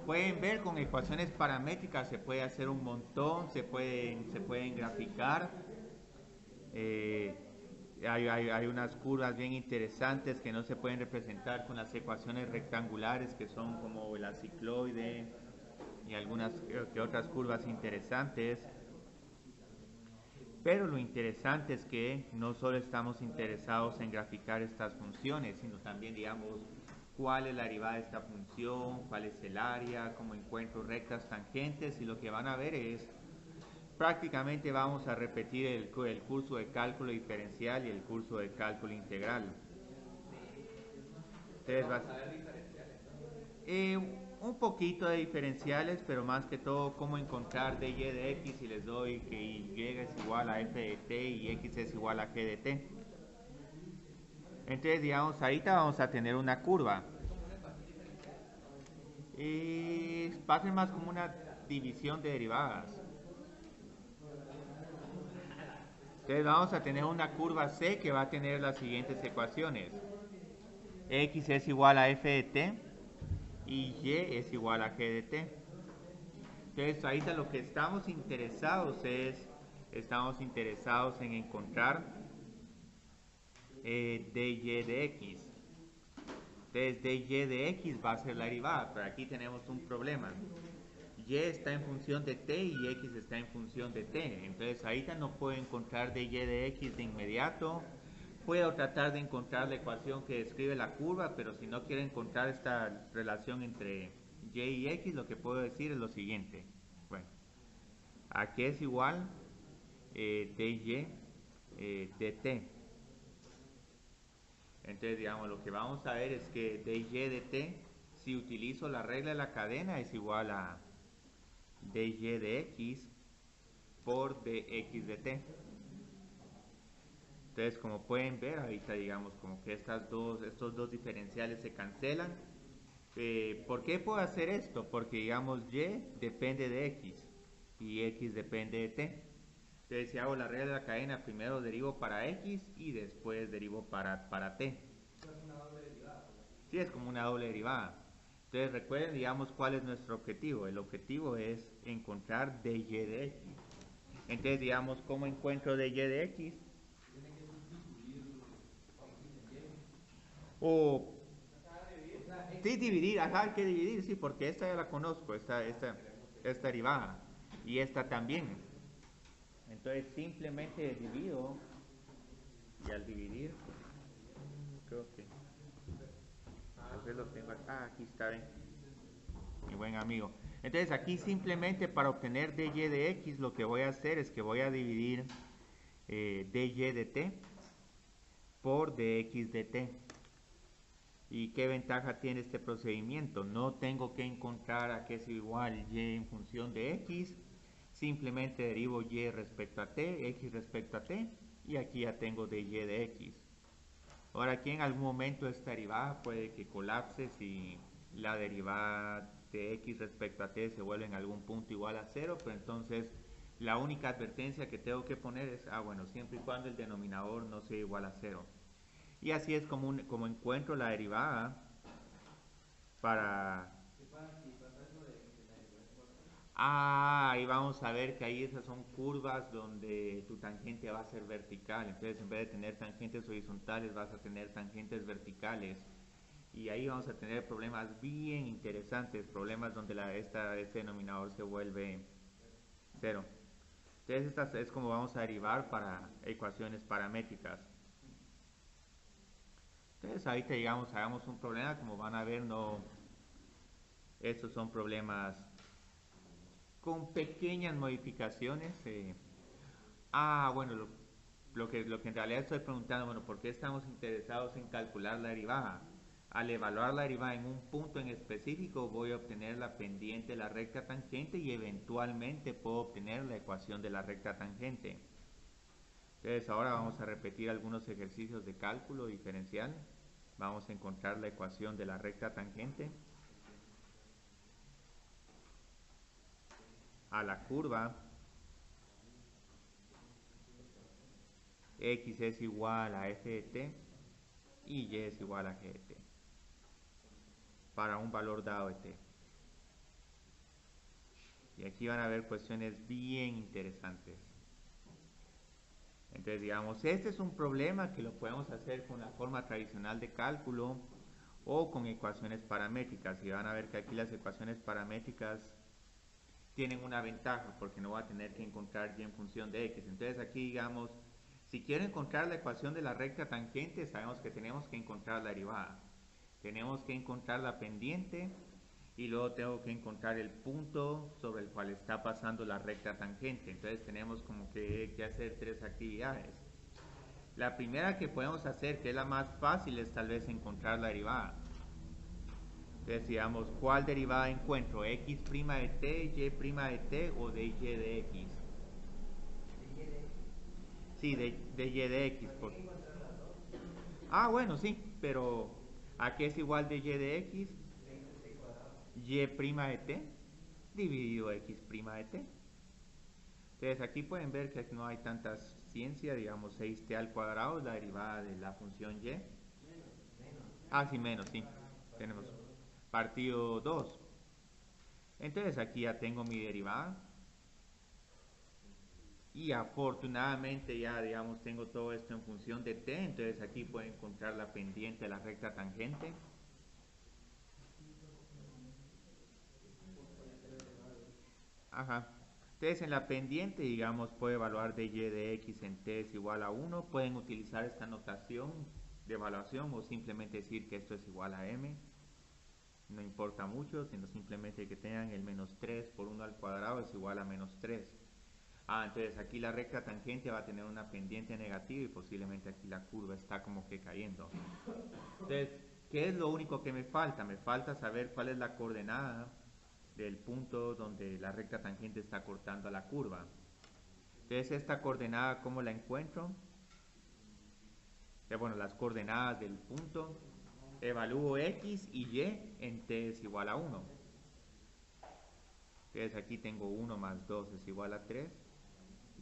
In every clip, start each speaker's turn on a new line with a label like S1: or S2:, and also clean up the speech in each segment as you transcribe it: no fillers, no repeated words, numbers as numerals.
S1: pueden ver, con ecuaciones paramétricas se puede hacer un montón, se pueden graficar. Eh, hay unas curvas bien interesantes que no se pueden representar con las ecuaciones rectangulares, que son como la cicloide y algunas que otras curvas interesantes. Pero lo interesante es que no solo estamos interesados en graficar estas funciones, sino también, digamos, cuál es la derivada de esta función, cuál es el área, cómo encuentro rectas, tangentes, y lo que van a ver es, prácticamente vamos a repetir el curso de cálculo diferencial y el curso de cálculo integral. Entonces, un poquito de diferenciales, pero más que todo cómo encontrar dy de x si les doy que y es igual a f de t y x es igual a g de t. Entonces, digamos, ahorita vamos a tener una curva. Va a ser más como una división de derivadas. Entonces vamos a tener una curva C que va a tener las siguientes ecuaciones. X es igual a f de t y y es igual a g de t. Entonces ahorita lo que estamos interesados en encontrar dy de x. Entonces dy de x va a ser la derivada, pero aquí tenemos un problema. Y está en función de t y x está en función de t. Entonces ahorita no puedo encontrar dy de x de inmediato. Puedo tratar de encontrar la ecuación que describe la curva, pero si no quiero encontrar esta relación entre y y x, lo que puedo decir es lo siguiente. Bueno, aquí es igual dy dt. Entonces, digamos, lo que vamos a ver es que dy dt, si utilizo la regla de la cadena, es igual a dy de x por dx de t. Entonces, como pueden ver, ahorita digamos como que estos dos diferenciales se cancelan. ¿Por qué puedo hacer esto? Porque digamos y depende de x y x depende de t. Entonces, si hago la regla de la cadena, primero derivo para x y después derivo para t. Sí, es como una doble derivada. Entonces, recuerden, digamos, cuál es nuestro objetivo. El objetivo es encontrar dy de x. Entonces, digamos, ¿cómo encuentro dy de x? O sí, dividir, ajá, hay que dividir, sí, porque esta ya la conozco, esta derivada. Y esta también. Entonces simplemente divido. Y al dividir, creo que lo tengo acá. Ah, aquí está, ¿ven? Mi buen amigo. Entonces aquí simplemente para obtener dy de x, lo que voy a hacer es que voy a dividir dy de t por dx de t. ¿Y qué ventaja tiene este procedimiento? No tengo que encontrar a qué es igual y en función de x. Simplemente derivo y respecto a t, x respecto a t, y aquí ya tengo dy de x. Ahora aquí en algún momento esta derivada puede que colapse si la derivada de x respecto a t se vuelve en algún punto igual a 0, pero entonces la única advertencia que tengo que poner es, bueno, siempre y cuando el denominador no sea igual a 0. Y así es como encuentro la derivada para... ahí vamos a ver que ahí esas son curvas donde tu tangente va a ser vertical. Entonces, en vez de tener tangentes horizontales, vas a tener tangentes verticales. Y ahí vamos a tener problemas bien interesantes, problemas donde este denominador se vuelve cero. Entonces, esta es como vamos a derivar para ecuaciones paramétricas. Entonces, ahorita digamos, hagamos un problema, como van a ver, no, estos son problemas con pequeñas modificaciones. Bueno, lo que en realidad estoy preguntando, bueno, ¿por qué estamos interesados en calcular la derivada? Al evaluar la derivada en un punto en específico, voy a obtener la pendiente de la recta tangente y eventualmente puedo obtener la ecuación de la recta tangente. Entonces, ahora vamos a repetir algunos ejercicios de cálculo diferencial. Vamos a encontrar la ecuación de la recta tangente a la curva x es igual a f de t y y es igual a g de t para un valor dado de t. Y aquí van a ver cuestiones bien interesantes. Entonces, digamos, este es un problema que lo podemos hacer con la forma tradicional de cálculo o con ecuaciones paramétricas. Y van a ver que aquí las ecuaciones paramétricas tienen una ventaja porque no va a tener que encontrar y en función de x. Entonces aquí, digamos, si quiero encontrar la ecuación de la recta tangente, sabemos que tenemos que encontrar la derivada. Tenemos que encontrar la pendiente y luego tengo que encontrar el punto sobre el cual está pasando la recta tangente. Entonces tenemos como que hacer tres actividades. La primera que podemos hacer, que es la más fácil, es tal vez encontrar la derivada. Entonces digamos, ¿cuál derivada encuentro? ¿X' de t, Y' de t o de Y de x? Sí, de Y de x. Ah, bueno, sí, pero ¿a qué es igual de Y de x? Y' de t dividido x' de t. Entonces aquí pueden ver que no hay tanta ciencia, digamos 6t al cuadrado es la derivada de la función y. Ah, sí, menos, sí. Tenemos partido 2. Entonces aquí ya tengo mi derivada. Y afortunadamente ya, digamos, tengo todo esto en función de t. Entonces aquí puedo encontrar la pendiente de la recta tangente. Ajá. Entonces en la pendiente, digamos, puedo evaluar de y de x en t es igual a 1. Pueden utilizar esta notación de evaluación o simplemente decir que esto es igual a m. No importa mucho, sino simplemente que tengan el menos 3 por 1 al cuadrado es igual a menos 3. Ah, entonces aquí la recta tangente va a tener una pendiente negativa y posiblemente aquí la curva está como que cayendo. Entonces, ¿qué es lo único que me falta? Me falta saber cuál es la coordenada del punto donde la recta tangente está cortando a la curva. Entonces, esta coordenada, ¿cómo la encuentro? Bueno, las coordenadas del punto. Evalúo x y y en t es igual a 1. Entonces aquí tengo 1 más 2 es igual a 3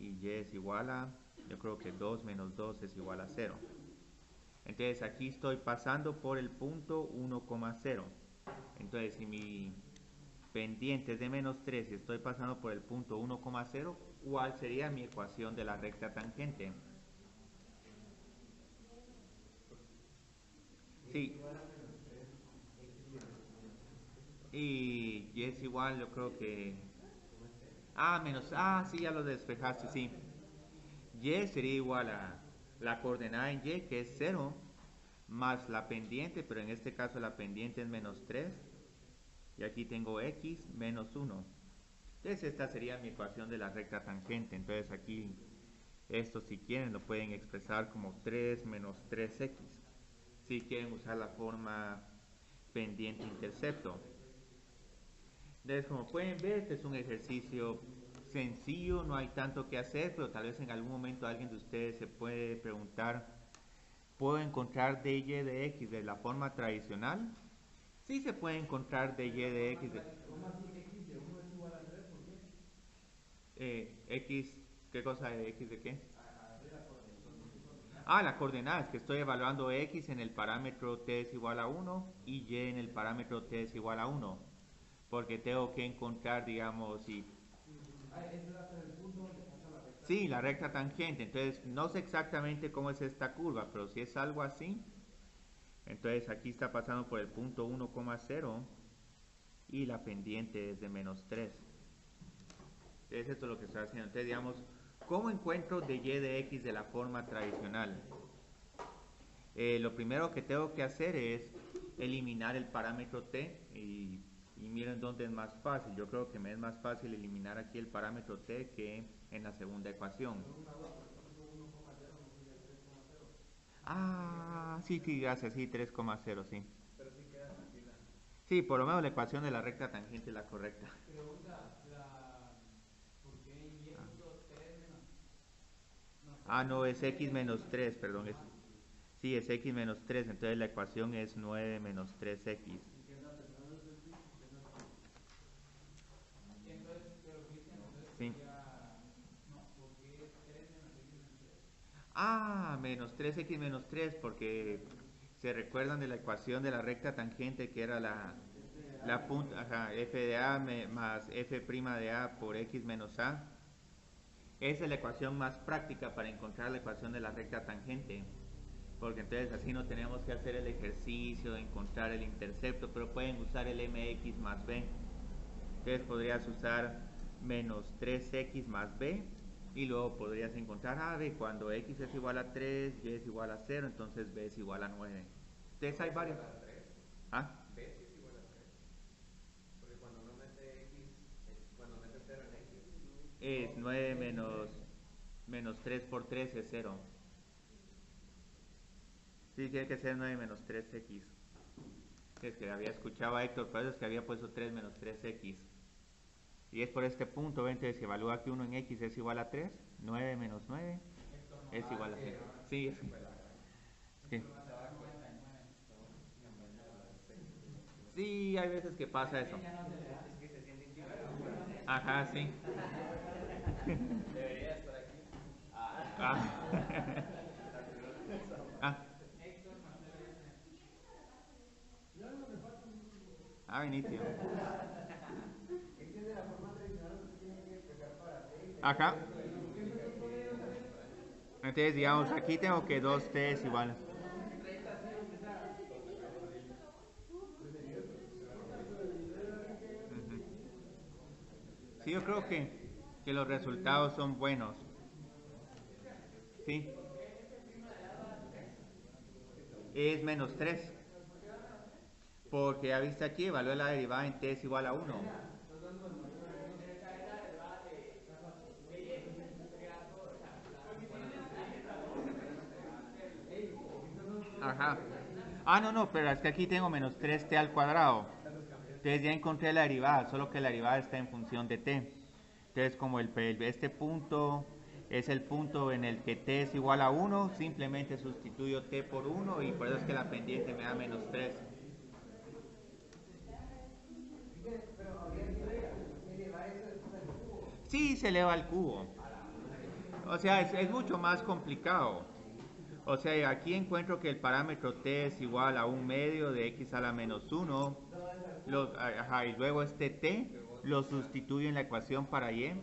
S1: y y es igual a, yo creo que 2 menos 2 es igual a 0. Entonces aquí estoy pasando por el punto 1,0. Entonces si mi pendiente es de menos 3 y estoy pasando por el punto 1,0, ¿cuál sería mi ecuación de la recta tangente? Sí, y es igual, yo creo que... Ah, sí, ya lo despejaste, sí. Y sería igual a la coordenada en y, que es 0, más la pendiente, pero en este caso la pendiente es menos 3. Y aquí tengo x menos 1. Entonces esta sería mi ecuación de la recta tangente. Entonces aquí, esto si quieren lo pueden expresar como 3 menos 3x. Si quieren usar la forma pendiente-intercepto. Entonces, como pueden ver, este es un ejercicio sencillo, no hay tanto que hacer, pero tal vez en algún momento alguien de ustedes se puede preguntar, ¿puedo encontrar dy de x de la forma tradicional? Sí se puede encontrar dy de x de...
S2: ¿Cómo así x de 1 es igual a 3? ¿Por qué?
S1: X, ¿qué cosa de x de qué?
S2: Arriba, coordenada.
S1: Ah, la coordenada, es que estoy evaluando x en el parámetro t es igual a 1 y y en el parámetro t es igual a 1. Porque tengo que encontrar, digamos, si...
S2: Ah, eso va a ser el punto donde pasa la recta
S1: Sí, la
S2: tangente.
S1: recta tangente. Entonces, no sé exactamente cómo es esta curva, pero si es algo así, entonces aquí está pasando por el punto 1,0 y la pendiente es de menos 3. Entonces, esto es lo que estoy haciendo. Entonces, digamos, ¿cómo encuentro de y de x de la forma tradicional? Lo primero que tengo que hacer es eliminar el parámetro t y miren dónde es más fácil. Yo creo que me es más fácil eliminar aquí el parámetro t que en la segunda ecuación.
S2: Solo una duda, ¿por qué puso 1,0 no sería 3,0?
S1: Ah, sí, sí, gracias, sí, 3,0, sí.
S2: Pero sí queda tranquila.
S1: Sí, por lo menos la ecuación de la recta tangente es la correcta.
S2: Pregunta, ¿por qué y
S1: Ah,
S2: puso 3 menos? No,
S1: no, es x
S2: x
S1: menos
S2: menos
S1: 3,
S2: 3.
S1: perdón.
S2: Ajá.
S1: Sí, es x menos 3, entonces la ecuación es 9 menos 3x.
S2: ¿Y qué andas pensando desde el principio? Entonces, pero Cristian, entonces
S1: Sí.
S2: sería. No, ¿por qué 3 menos x menos 3?
S1: Ah, menos 3x menos 3, porque se recuerdan de la ecuación de la recta tangente que era la... La punta, ajá, f de a más f' de a por x menos a. Esa es la ecuación más práctica para encontrar la ecuación de la recta tangente. Porque entonces así no tenemos que hacer el ejercicio de encontrar el intercepto, pero pueden usar el mx más b. Entonces podrías usar menos 3x más b y luego podrías encontrar b cuando x es igual a 3, y es igual a 0, entonces b es igual a 9. Entonces hay varios. ¿Ah?
S2: B sí es igual a 3. Porque cuando uno mete x, cuando mete 0 en x,
S1: Es 9 menos 3 por 3 es 0. Sí, tiene que ser 9 menos 3x. Es que había escuchado a Héctor, pero es que había puesto 3 menos 3x. Y es por este punto, entonces se evalúa que 1 en x es igual a 3. 9 menos 9 es igual a 0. Sí, es que... Sí, hay veces que pasa eso.
S2: es que se siente intimidado.
S1: Ajá, sí.
S2: Debería estar aquí.
S1: Ah. Ah. Benicio.
S2: Existe la forma tradicional que tiene que expresar para t.
S1: Ajá. Entonces, digamos, aquí tengo que 2t es igual. Ujú. Sí, yo creo que los resultados son buenos. Sí. Es menos 3. Porque ya viste aquí, evalué la derivada en t es igual a 1. Ajá. No, pero es que aquí tengo menos 3t al cuadrado. Entonces ya encontré la derivada, solo que la derivada está en función de t. Entonces como este punto es el punto en el que t es igual a 1, simplemente sustituyo t por 1 y por eso es que la pendiente me da menos 3.
S2: Pero habría que elevar eso después al cubo.
S1: Sí, se eleva al cubo. O sea, es mucho más complicado. O sea, aquí encuentro que el parámetro t es igual a 1/2 de x a la menos 1. Y luego este t lo sustituyo en la ecuación para y.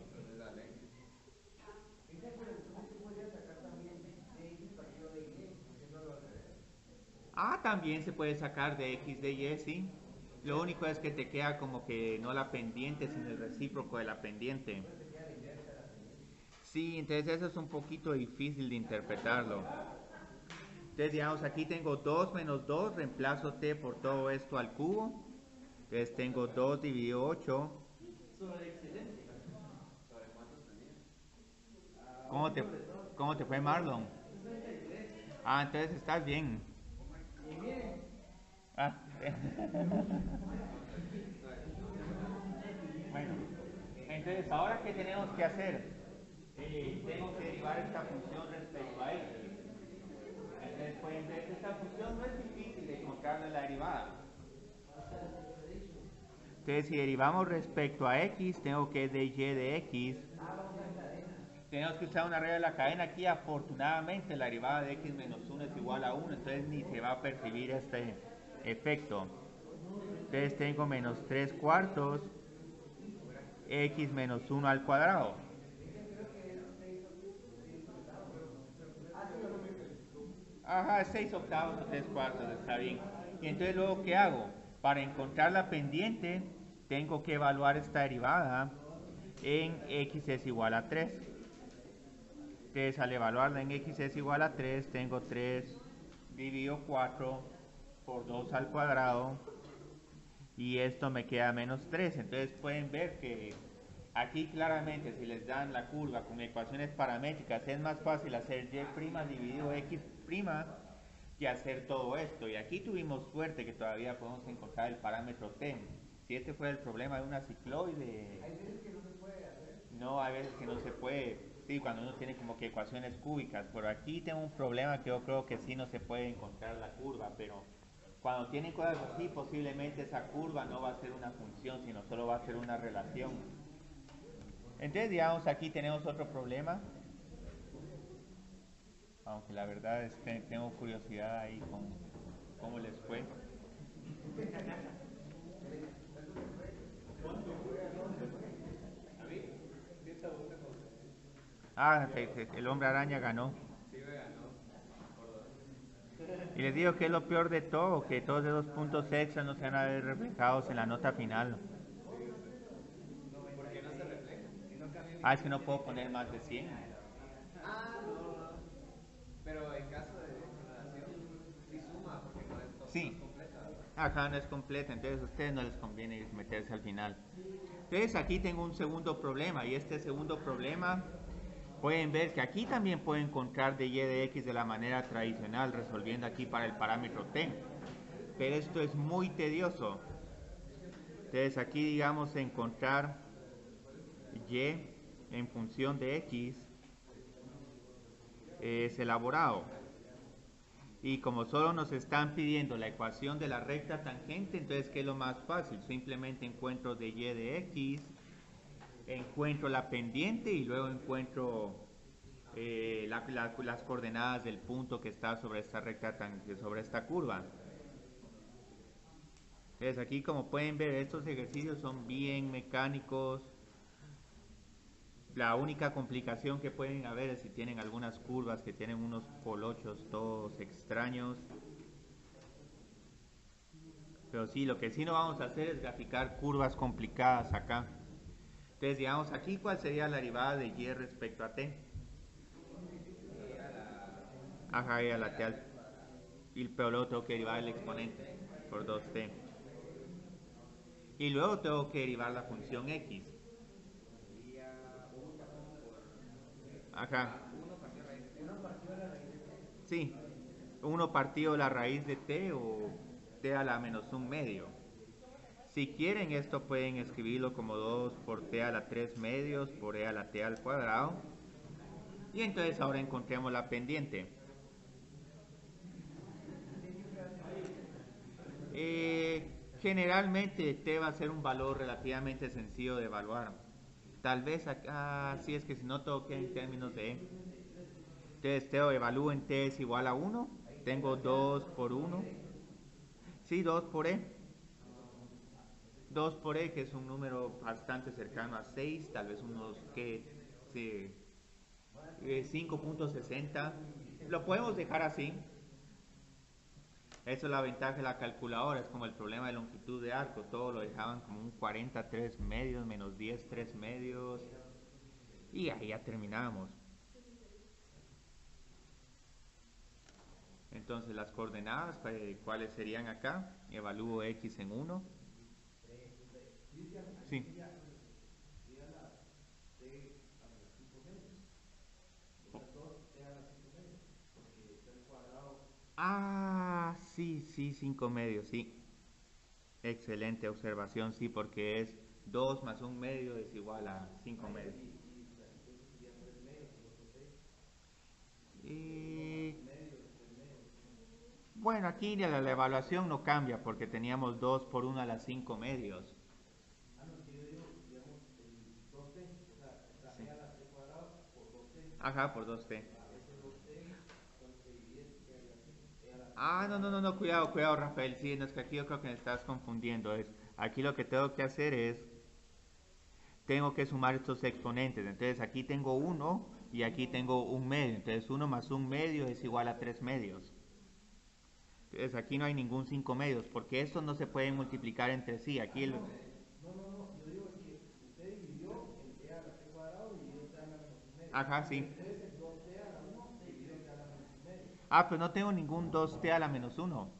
S1: También se puede sacar de x de y, sí. Lo único es que te queda como que no la pendiente, sino el recíproco de la pendiente. Sí, entonces eso es un poquito difícil de interpretarlo. Entonces, digamos, aquí tengo 2 menos 2, reemplazo t por todo esto al cubo. Entonces tengo 2 dividido 8. ¿Cómo te, cómo te fue, Marlon? Entonces estás bien. Ah, bueno, entonces, ¿ahora qué tenemos que hacer? Tengo que derivar esta función respecto a x. Entonces pueden ver que esta función no es difícil de encontrarle la derivada. Entonces si derivamos respecto a x, tengo que de y de x. Tenemos que usar una regla de la cadena aquí. Afortunadamente la derivada de x menos 1 es igual a 1, entonces ni se va a percibir este efecto. Entonces tengo menos 3 cuartos x menos 1 al cuadrado. Ajá, 6 octavos o 3 cuartos, está bien. Y entonces luego, ¿qué hago? Para encontrar la pendiente, tengo que evaluar esta derivada en x es igual a 3. Entonces, al evaluarla en x es igual a 3, tengo 3 dividido 4 por 2 al cuadrado. Y esto me queda menos 3. Entonces pueden ver que aquí claramente si les dan la curva con ecuaciones paramétricas es más fácil hacer y' dividido x' que hacer todo esto. Y aquí tuvimos suerte que todavía podemos encontrar el parámetro t. Si este fuera el problema de una cicloide...
S2: Hay veces que no se puede hacer.
S1: No, hay veces que no se puede. Sí, cuando uno tiene como que ecuaciones cúbicas. Pero aquí tengo un problema que yo creo que sí no se puede encontrar la curva, pero... Cuando tienen cosas así, posiblemente esa curva no va a ser una función, sino solo va a ser una relación. Entonces, digamos, aquí tenemos otro problema. Aunque la verdad es que tengo curiosidad ahí con cómo les fue. Ah, el hombre araña ganó.
S2: Sí me ganó por dos.
S1: Y les digo que es lo peor de todo, que todos esos puntos extras no se van a ver reflejados en la nota final.
S2: ¿Por qué no se refleja?
S1: Ah, es que no puedo poner más de 100.
S2: Ah, no. Pero en caso de generación, sí suma, porque no es, no es
S1: Sí,
S2: completa, ¿verdad?
S1: acá no es completa, entonces a ustedes no les conviene meterse al final. Entonces aquí tengo un segundo problema, y este segundo problema pueden ver que aquí también puedo encontrar de y de x de la manera tradicional, resolviendo aquí para el parámetro t. Pero esto es muy tedioso. Entonces aquí digamos encontrar y en función de x es elaborado. Y como solo nos están pidiendo la ecuación de la recta tangente, entonces ¿qué es lo más fácil? Simplemente encuentro de y de x, encuentro la pendiente y luego encuentro las coordenadas del punto que está sobre esta recta sobre esta curva. Entonces aquí como pueden ver estos ejercicios son bien mecánicos. La única complicación que pueden haber es si tienen algunas curvas que tienen unos colochos todos extraños. Pero sí, lo que sí no vamos a hacer es graficar curvas complicadas acá. Entonces, digamos aquí, ¿cuál sería la derivada de y respecto a t? Ajá, y a la t al... pero luego tengo que derivar el exponente por 2t. Y luego tengo que derivar la función x. Ajá. Sí. 1 partido la raíz de t o t a la menos 1 medio. Si quieren esto pueden escribirlo como 2 por t a la 3 medios por e a la t al cuadrado. Y entonces ahora encontremos la pendiente. Generalmente t va a ser un valor relativamente sencillo de evaluar. Tal vez acá, sí es que si no todo queda en términos de e. Entonces te evalúo en t es igual a 1. Tengo 2 por 1. Sí, 2 por e. 2 por e, que es un número bastante cercano a 6, tal vez unos que sí, 5.60. Lo podemos dejar así. Eso es la ventaja de la calculadora, es como el problema de longitud de arco, todo lo dejaban como un 43 medios, menos 10, 3 medios, y ahí ya terminamos. Entonces las coordenadas, ¿cuáles serían acá? Evalúo x en 1. Sí. Ah, sí, sí, 5 medios, sí. Excelente observación, sí, porque es 2 más 1 medio es igual a 5 medios. Y bueno, aquí la evaluación no cambia porque teníamos 2 por 1 a las 5 medios. Sí. Ajá, por 2t. Ah, no, no, no, no, cuidado, cuidado, Rafael. Sí, no, es que aquí yo creo que me estás confundiendo. Aquí lo que tengo que hacer es, tengo que sumar estos exponentes. Entonces aquí tengo 1 y aquí tengo 1 medio. Entonces 1 más 1 medio es igual a 3 medios. Entonces aquí no hay ningún 5 medios, porque estos no se pueden multiplicar entre sí. Aquí el... Ajá, sí. Ah, pues no tengo ningún 2t a la menos 1.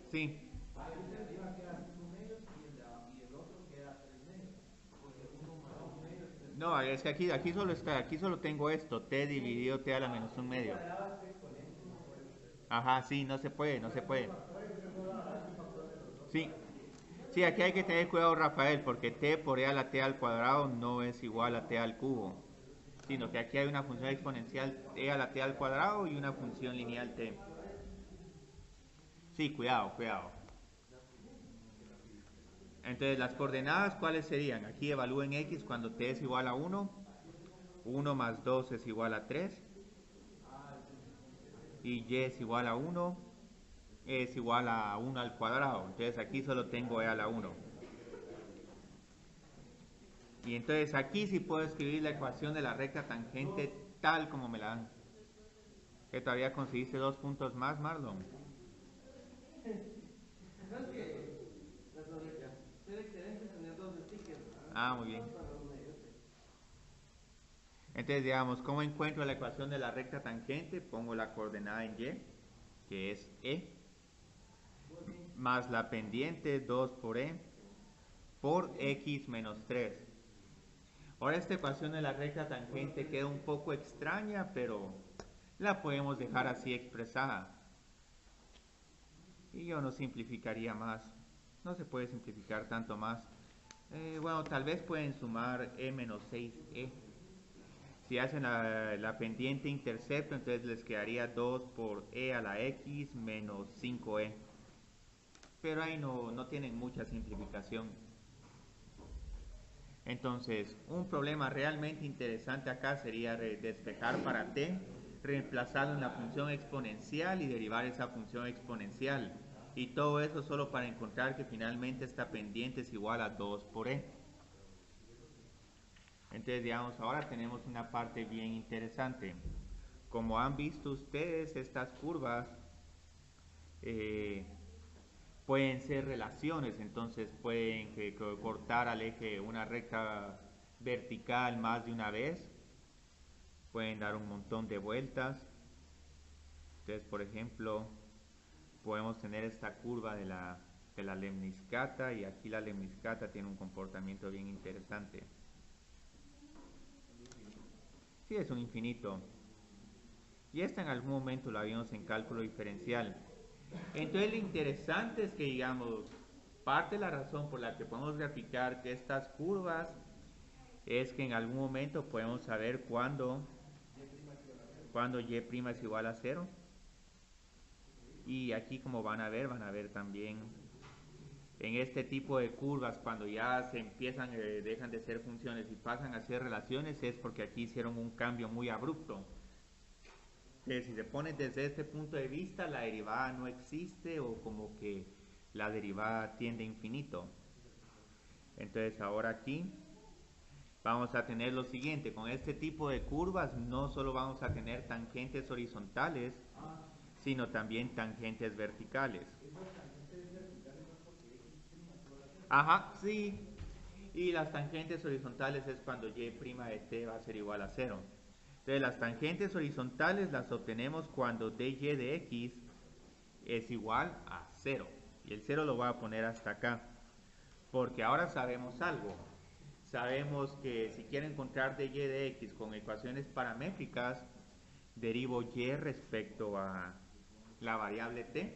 S1: Sí. No, es que aquí solo está, aquí solo tengo esto, t dividido t a la menos 1 medio. Ajá, sí, no se puede, no se puede. Sí, sí, aquí hay que tener cuidado, Rafael, porque t por e a la t al cuadrado no es igual a t al cubo, sino que aquí hay una función exponencial e a la t al cuadrado y una función lineal t. Sí, cuidado, cuidado. Entonces, las coordenadas, ¿cuáles serían? Aquí evalúen x cuando t es igual a 1. 1 más 2 es igual a 3. Y y es igual a 1. Es igual a 1 al cuadrado. Entonces, aquí solo tengo e a la 1. Y entonces aquí sí puedo escribir la ecuación de la recta tangente tal como me la dan. Que todavía conseguiste 2 puntos más, Marlon.
S2: No es que ser excelente es tener dos stickers, ¿verdad?
S1: Ah, muy bien. Entonces, digamos, ¿cómo encuentro la ecuación de la recta tangente? Pongo la coordenada en y, que es e, más la pendiente 2 por e, por x menos 3. Ahora esta ecuación de la recta tangente queda un poco extraña, pero la podemos dejar así expresada. Y yo no simplificaría más. No se puede simplificar tanto más. Bueno, tal vez pueden sumar e menos 6e. Si hacen la pendiente intercepto, entonces les quedaría 2 por e a la x menos 5e. Pero ahí no tienen mucha simplificación. Entonces, un problema realmente interesante acá sería despejar para t, reemplazarlo en la función exponencial y derivar esa función exponencial. Y todo eso solo para encontrar que finalmente esta pendiente es igual a 2 por e. Entonces, digamos, ahora tenemos una parte bien interesante. Como han visto ustedes, estas curvas pueden ser relaciones, entonces pueden cortar al eje una recta vertical más de una vez, pueden dar un montón de vueltas. Entonces, por ejemplo, podemos tener esta curva de la lemniscata, y aquí la lemniscata tiene un comportamiento bien interesante. Sí, es un infinito. Y esta en algún momento la vimos en cálculo diferencial. Entonces lo interesante es que, digamos, parte de la razón por la que podemos graficar que estas curvas es que en algún momento podemos saber cuándo y' es igual a 0. Y aquí, como van a ver también en este tipo de curvas, cuando ya se empiezan, dejan de ser funciones y pasan a ser relaciones, es porque aquí hicieron un cambio muy abrupto. Que si se pone desde este punto de vista, la derivada no existe, o como que la derivada tiende a infinito. Entonces ahora aquí vamos a tener lo siguiente: con este tipo de curvas no solo vamos a tener tangentes horizontales, sino también tangentes verticales. Ajá, sí. Y las tangentes horizontales es cuando y' de t va a ser igual a 0. Entonces las tangentes horizontales las obtenemos cuando dy de x es igual a 0. Y el 0 lo voy a poner hasta acá, porque ahora sabemos algo. Sabemos que si quiero encontrar dy de x con ecuaciones paramétricas, derivo y respecto a la variable t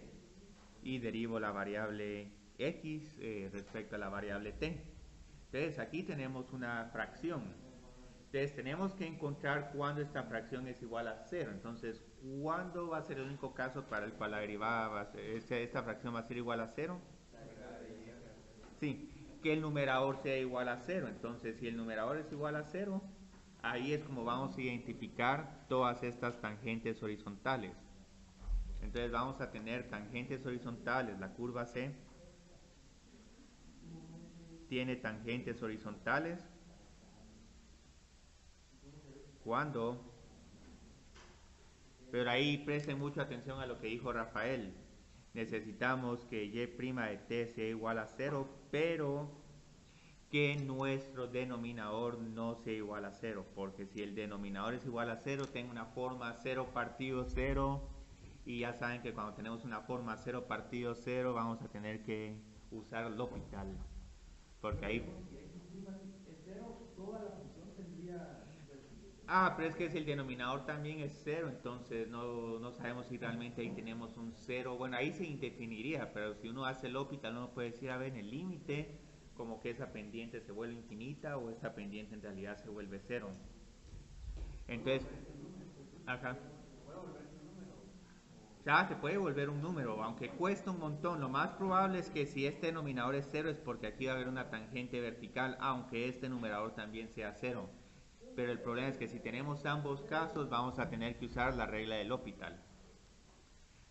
S1: y derivo la variable x respecto a la variable t. Entonces aquí tenemos una fracción. Entonces tenemos que encontrar cuándo esta fracción es igual a 0. Entonces, ¿cuándo va a ser el único caso para el cual la derivada va a ser, esta fracción va a ser igual a 0? Sí, que el numerador sea igual a 0. Entonces, si el numerador es igual a 0, ahí es como vamos a identificar todas estas tangentes horizontales. Entonces vamos a tener tangentes horizontales. La curva C tiene tangentes horizontales cuando... Pero ahí presten mucha atención a lo que dijo Rafael. Necesitamos que y' de t sea igual a 0, pero que nuestro denominador no sea igual a 0, porque si el denominador es igual a 0, tengo una forma 0 partido 0, y ya saben que cuando tenemos una forma 0 partido 0 vamos a tener que usar L'Hopital, porque ahí... Ah, pero es que si el denominador también es 0, entonces no sabemos si realmente ahí tenemos un 0. Bueno, ahí se indefiniría, pero si uno hace L'Hopital uno puede decir, a ver, en el límite, como que esa pendiente se vuelve infinita o esta pendiente en realidad se vuelve 0. Entonces, ajá. Ya se puede volver un número, aunque cuesta un montón. Lo más probable es que si este denominador es 0 es porque aquí va a haber una tangente vertical, aunque este numerador también sea 0. Pero el problema es que si tenemos ambos casos vamos a tener que usar la regla del L'Hopital.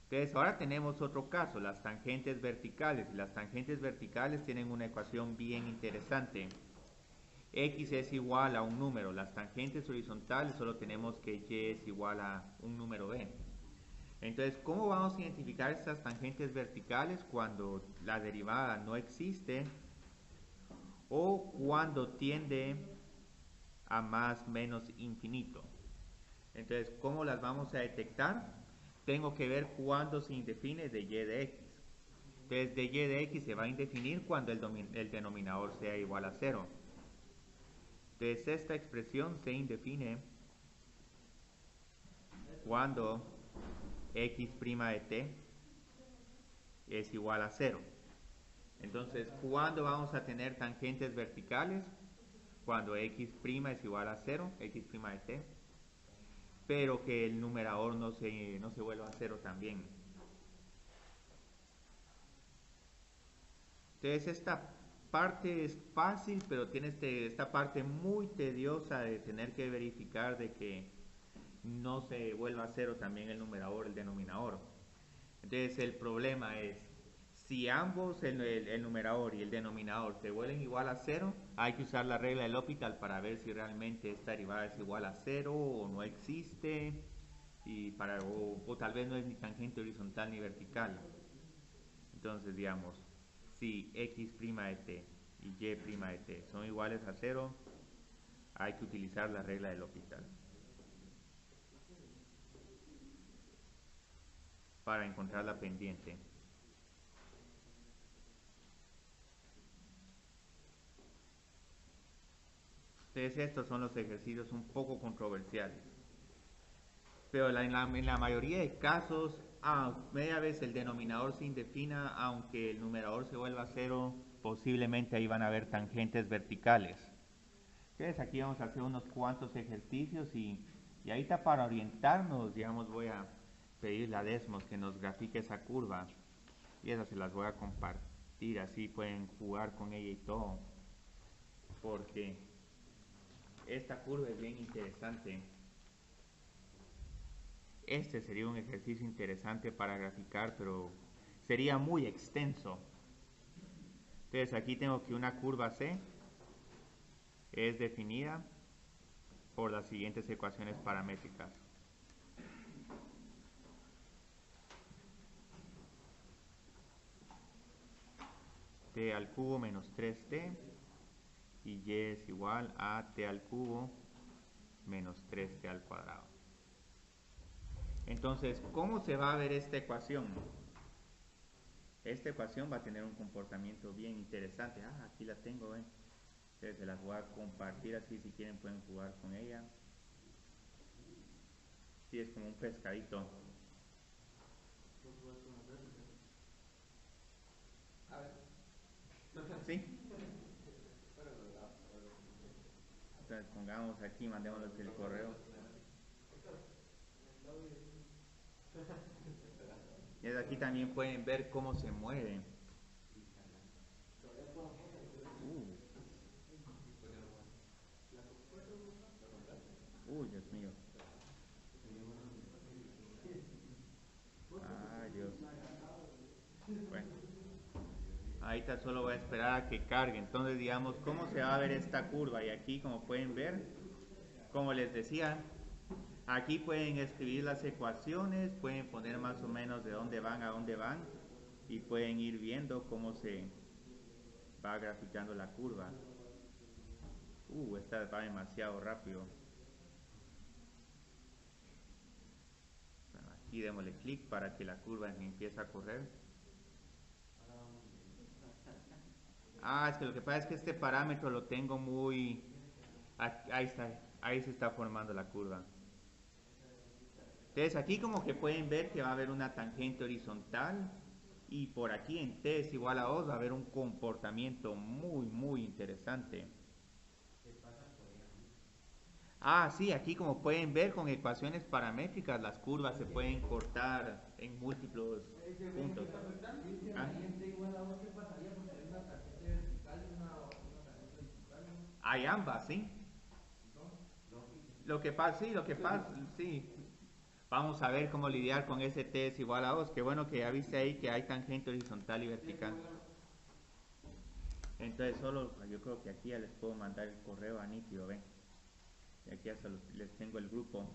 S1: Entonces ahora tenemos otro caso, las tangentes verticales. Y las tangentes verticales tienen una ecuación bien interesante. X es igual a un número. Las tangentes horizontales solo tenemos que Y es igual a un número B. Entonces, ¿cómo vamos a identificar estas tangentes verticales cuando la derivada no existe o cuando tiende a más menos infinito? Entonces, ¿cómo las vamos a detectar? Tengo que ver cuándo se indefine de y de x. Entonces, de y de x se va a indefinir cuando el denominador sea igual a 0. Entonces, esta expresión se indefine cuando x' de t es igual a 0. Entonces, ¿cuándo vamos a tener tangentes verticales? Cuando x' es igual a 0, x' de t, pero que el numerador no se vuelva a 0 también. Entonces, esta parte es fácil, pero tiene esta parte muy tediosa de tener que verificar de que no se vuelva a 0 también el numerador, el denominador. Entonces, el problema es, si ambos, el numerador y el denominador, se vuelven igual a 0, hay que usar la regla del L'Hopital para ver si realmente esta derivada es igual a 0 o no existe, o tal vez no es ni tangente horizontal ni vertical. Entonces, digamos, si x' de t y y' de t son iguales a 0, hay que utilizar la regla del L'Hopital para encontrar la pendiente. Entonces, estos son los ejercicios un poco controversiales. Pero en la mayoría de casos, media vez el denominador se indefina, aunque el numerador se vuelva a 0, posiblemente ahí van a haber tangentes verticales. Entonces, aquí vamos a hacer unos cuantos ejercicios y ahorita para orientarnos, digamos, voy a pedirle a Desmos que nos grafique esa curva y esas se las voy a compartir, así pueden jugar con ella y todo, porque esta curva es bien interesante. Este sería un ejercicio interesante para graficar, pero sería muy extenso. Entonces aquí tengo que una curva C es definida por las siguientes ecuaciones paramétricas. T al cubo menos 3t y y es igual a t al cubo menos 3t al cuadrado. Entonces, ¿cómo se va a ver esta ecuación? Esta ecuación va a tener un comportamiento bien interesante. Aquí la tengo, ¿ven? Entonces se las voy a compartir así, si quieren pueden jugar con ella. Sí, es como un pescadito. ¿Sí? Entonces pongamos aquí, mandémosles el correo. Y aquí también pueden ver cómo se mueve. Dios mío. Dios. Bueno. Ahorita solo voy a esperar a que cargue. Entonces, digamos, ¿cómo se va a ver esta curva? Y aquí, como pueden ver, como les decía, aquí pueden escribir las ecuaciones, pueden poner más o menos de dónde van a dónde van y pueden ir viendo cómo se va graficando la curva. Esta va demasiado rápido. Bueno, aquí démosle clic para que la curva empiece a correr. Es que lo que pasa es que este parámetro lo tengo muy... Ahí está, ahí se está formando la curva. Entonces aquí como que pueden ver que va a haber una tangente horizontal y por aquí en t es igual a 2 va a haber un comportamiento muy interesante. Sí, aquí como pueden ver con ecuaciones paramétricas las curvas se pueden cortar en múltiples puntos. Hay ambas, ¿sí? Lo que pasa, sí. Vamos a ver cómo lidiar con ese t es igual a 2. Qué bueno que ya viste ahí que hay tangente horizontal y vertical. Entonces solo, yo creo que aquí ya les puedo mandar el correo a Nítido, ven. Y aquí hasta les tengo el grupo.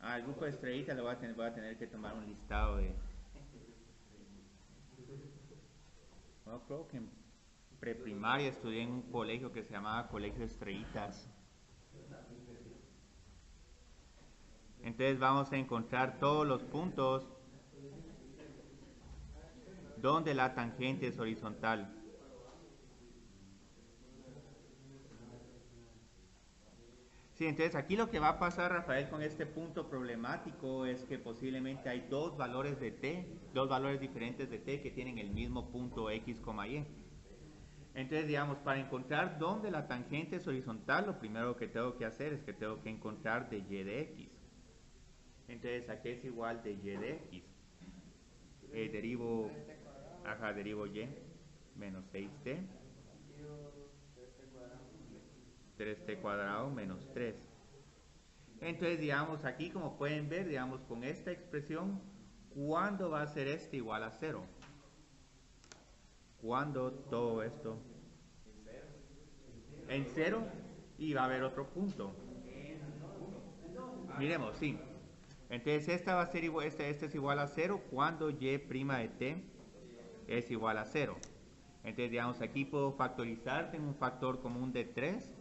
S1: Ah, el grupo de estrellitas lo voy a tener que tomar un listado de... Bueno, creo que en preprimaria estudié en un colegio que se llamaba Colegio Estrellitas. Entonces vamos a encontrar todos los puntos donde la tangente es horizontal. Sí, entonces aquí lo que va a pasar, Rafael, con este punto problemático es que posiblemente hay dos valores de t, dos valores diferentes de t que tienen el mismo punto x, y. Entonces, digamos, para encontrar dónde la tangente es horizontal, lo primero que tengo que hacer es que tengo que encontrar de y de x. Entonces, aquí es igual de y de x. Derivo y menos 6t. 3t cuadrado menos 3. Entonces, digamos, aquí como pueden ver, digamos, con esta expresión, ¿cuándo va a ser este igual a 0? ¿Cuándo todo esto? En 0 y va a haber otro punto. Miremos, sí. Entonces, esta va a ser igual, este es igual a 0 cuando y' de t es igual a 0. Entonces, digamos, aquí puedo factorizar, tengo un factor común de 3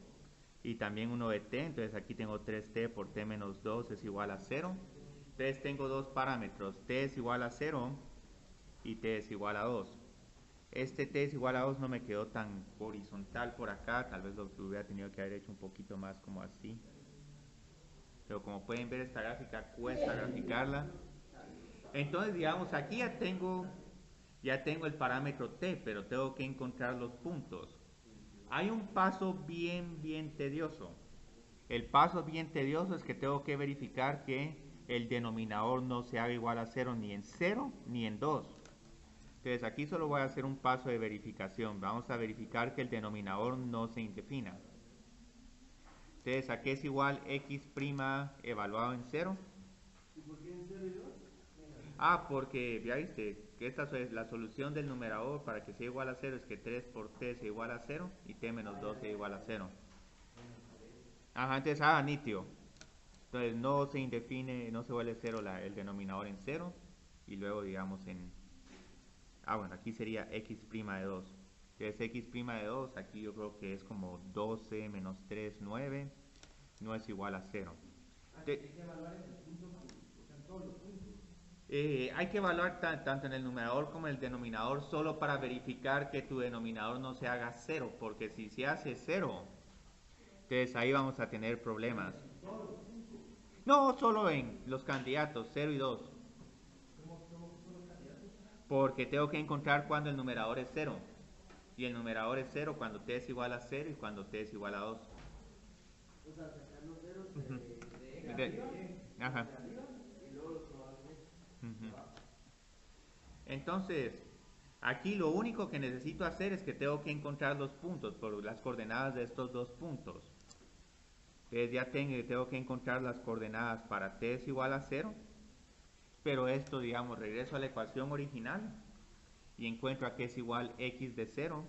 S1: y también uno de t, entonces aquí tengo 3t por t menos 2 es igual a 0. Entonces tengo dos parámetros, t es igual a 0 y t es igual a 2. Este t es igual a 2 no me quedó tan horizontal por acá, tal vez lo hubiera tenido que haber hecho un poquito más como así. Pero como pueden ver, esta gráfica cuesta graficarla. Entonces, digamos, aquí ya tengo el parámetro t, pero tengo que encontrar los puntos. Hay un paso bien tedioso. El paso bien tedioso es que tengo que verificar que el denominador no se haga igual a 0 ni en 0 ni en 2. Entonces aquí solo voy a hacer un paso de verificación. Vamos a verificar que el denominador no se indefina. Entonces aquí es igual x' evaluado en 0.
S2: ¿Y por qué en 0 y 2?
S1: Ah, porque ya viste que esta es la solución del numerador para que sea igual a 0 es que 3 por t sea igual a 0 y t menos 2 sea igual a 0. Ajá, entonces nítido. Entonces no se indefine, no se vuelve 0 el denominador en 0 y luego digamos en... bueno, aquí sería x' de 2. Entonces x' de 2, aquí yo creo que es como 12 menos 3, 9, no es igual a 0.
S2: Hay que evaluar en el punto, o sea, en todos los puntos.
S1: Hay que evaluar tanto en el numerador como en el denominador solo para verificar que tu denominador no se haga 0, porque si se hace 0, entonces ahí vamos a tener problemas. No, solo en los candidatos 0 y 2.
S2: ¿Cómo son los candidatos?
S1: Porque tengo que encontrar cuando el numerador es 0. Y el numerador es 0 cuando t es igual a 0 y cuando t es igual a 2.
S2: O sea, sacar los ceros de
S1: De- Ajá.
S2: arriba y luego los probables de abajo.
S1: Entonces, aquí lo único que necesito hacer es que tengo que encontrar los puntos por las coordenadas de estos dos puntos. Entonces ya tengo que encontrar las coordenadas para t es igual a 0. Pero esto, digamos, regreso a la ecuación original y encuentro a que es igual x de 0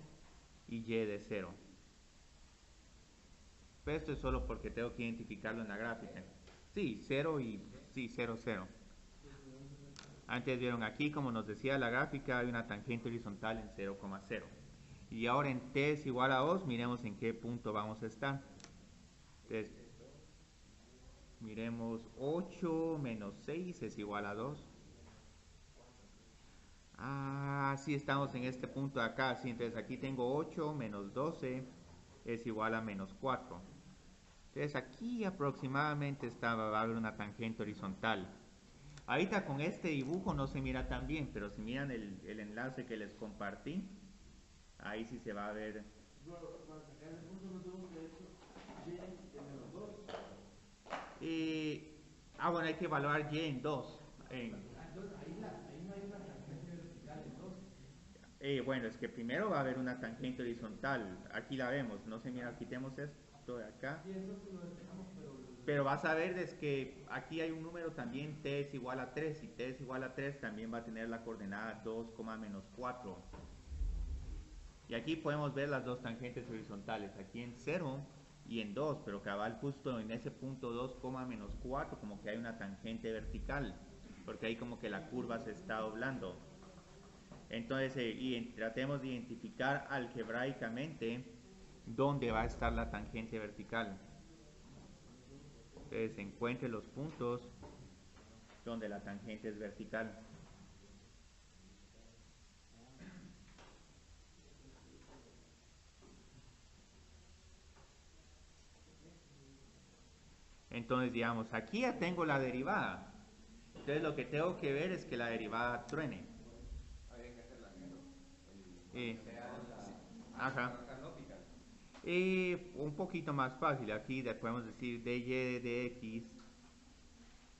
S1: y y de 0. Pero esto es solo porque tengo que identificarlo en la gráfica. Sí, 0 y... sí, 0, 0. Antes vieron aquí, como nos decía la gráfica, hay una tangente horizontal en 0,0. Y ahora en t es igual a 2, miremos en qué punto vamos a estar. Entonces, miremos 8 menos 6 es igual a 2. Sí, estamos en este punto de acá. Sí, entonces aquí tengo 8 menos 12 es igual a menos 4. Entonces aquí aproximadamente va a haber una tangente horizontal. Ahorita con este dibujo no se mira tan bien, pero si miran el enlace que les compartí, ahí sí se va a ver.
S2: Para sacar ese punto no tengo que haber hecho y de menos 2.
S1: Bueno, hay que evaluar y en 2.
S2: Entonces ahí no hay una tangente vertical en 2.
S1: Bueno, es que primero va a haber una tangente horizontal. Aquí la vemos, no se mira, quitemos esto de acá.
S2: Sí, eso sí lo despejamos, pero
S1: Pero vas a ver es que aquí hay un número también, t es igual a 3, y t es igual a 3 también va a tener la coordenada 2, menos 4. Y aquí podemos ver las dos tangentes horizontales, aquí en 0 y en 2, pero cabal justo en ese punto 2, menos 4 como que hay una tangente vertical, porque ahí como que la curva se está doblando. Entonces, tratemos de identificar algebraicamente dónde va a estar la tangente vertical. Entonces, encuentre los puntos donde la tangente es vertical. Entonces, digamos, aquí ya tengo la derivada. Entonces, lo que tengo que ver es que la derivada truene.
S2: Habría que hacerla cero.
S1: Eh,
S2: Que sea
S1: ajá.
S2: canópica.
S1: Un poquito más fácil. Aquí podemos decir dy de x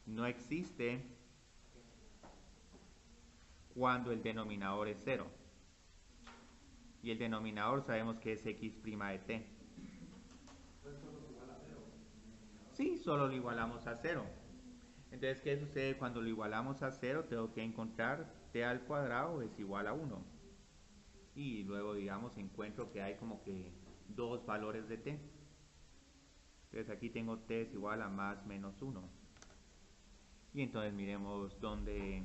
S1: no existe cuando el denominador es 0. Y el denominador sabemos que es x' de t. Sí, solo lo igualamos a 0. Entonces, ¿qué sucede cuando lo igualamos a 0? Tengo que encontrar t al cuadrado es igual a 1. Y luego, digamos, encuentro que hay como que dos valores de t. Entonces aquí tengo t es igual a más menos 1. Y entonces miremos dónde...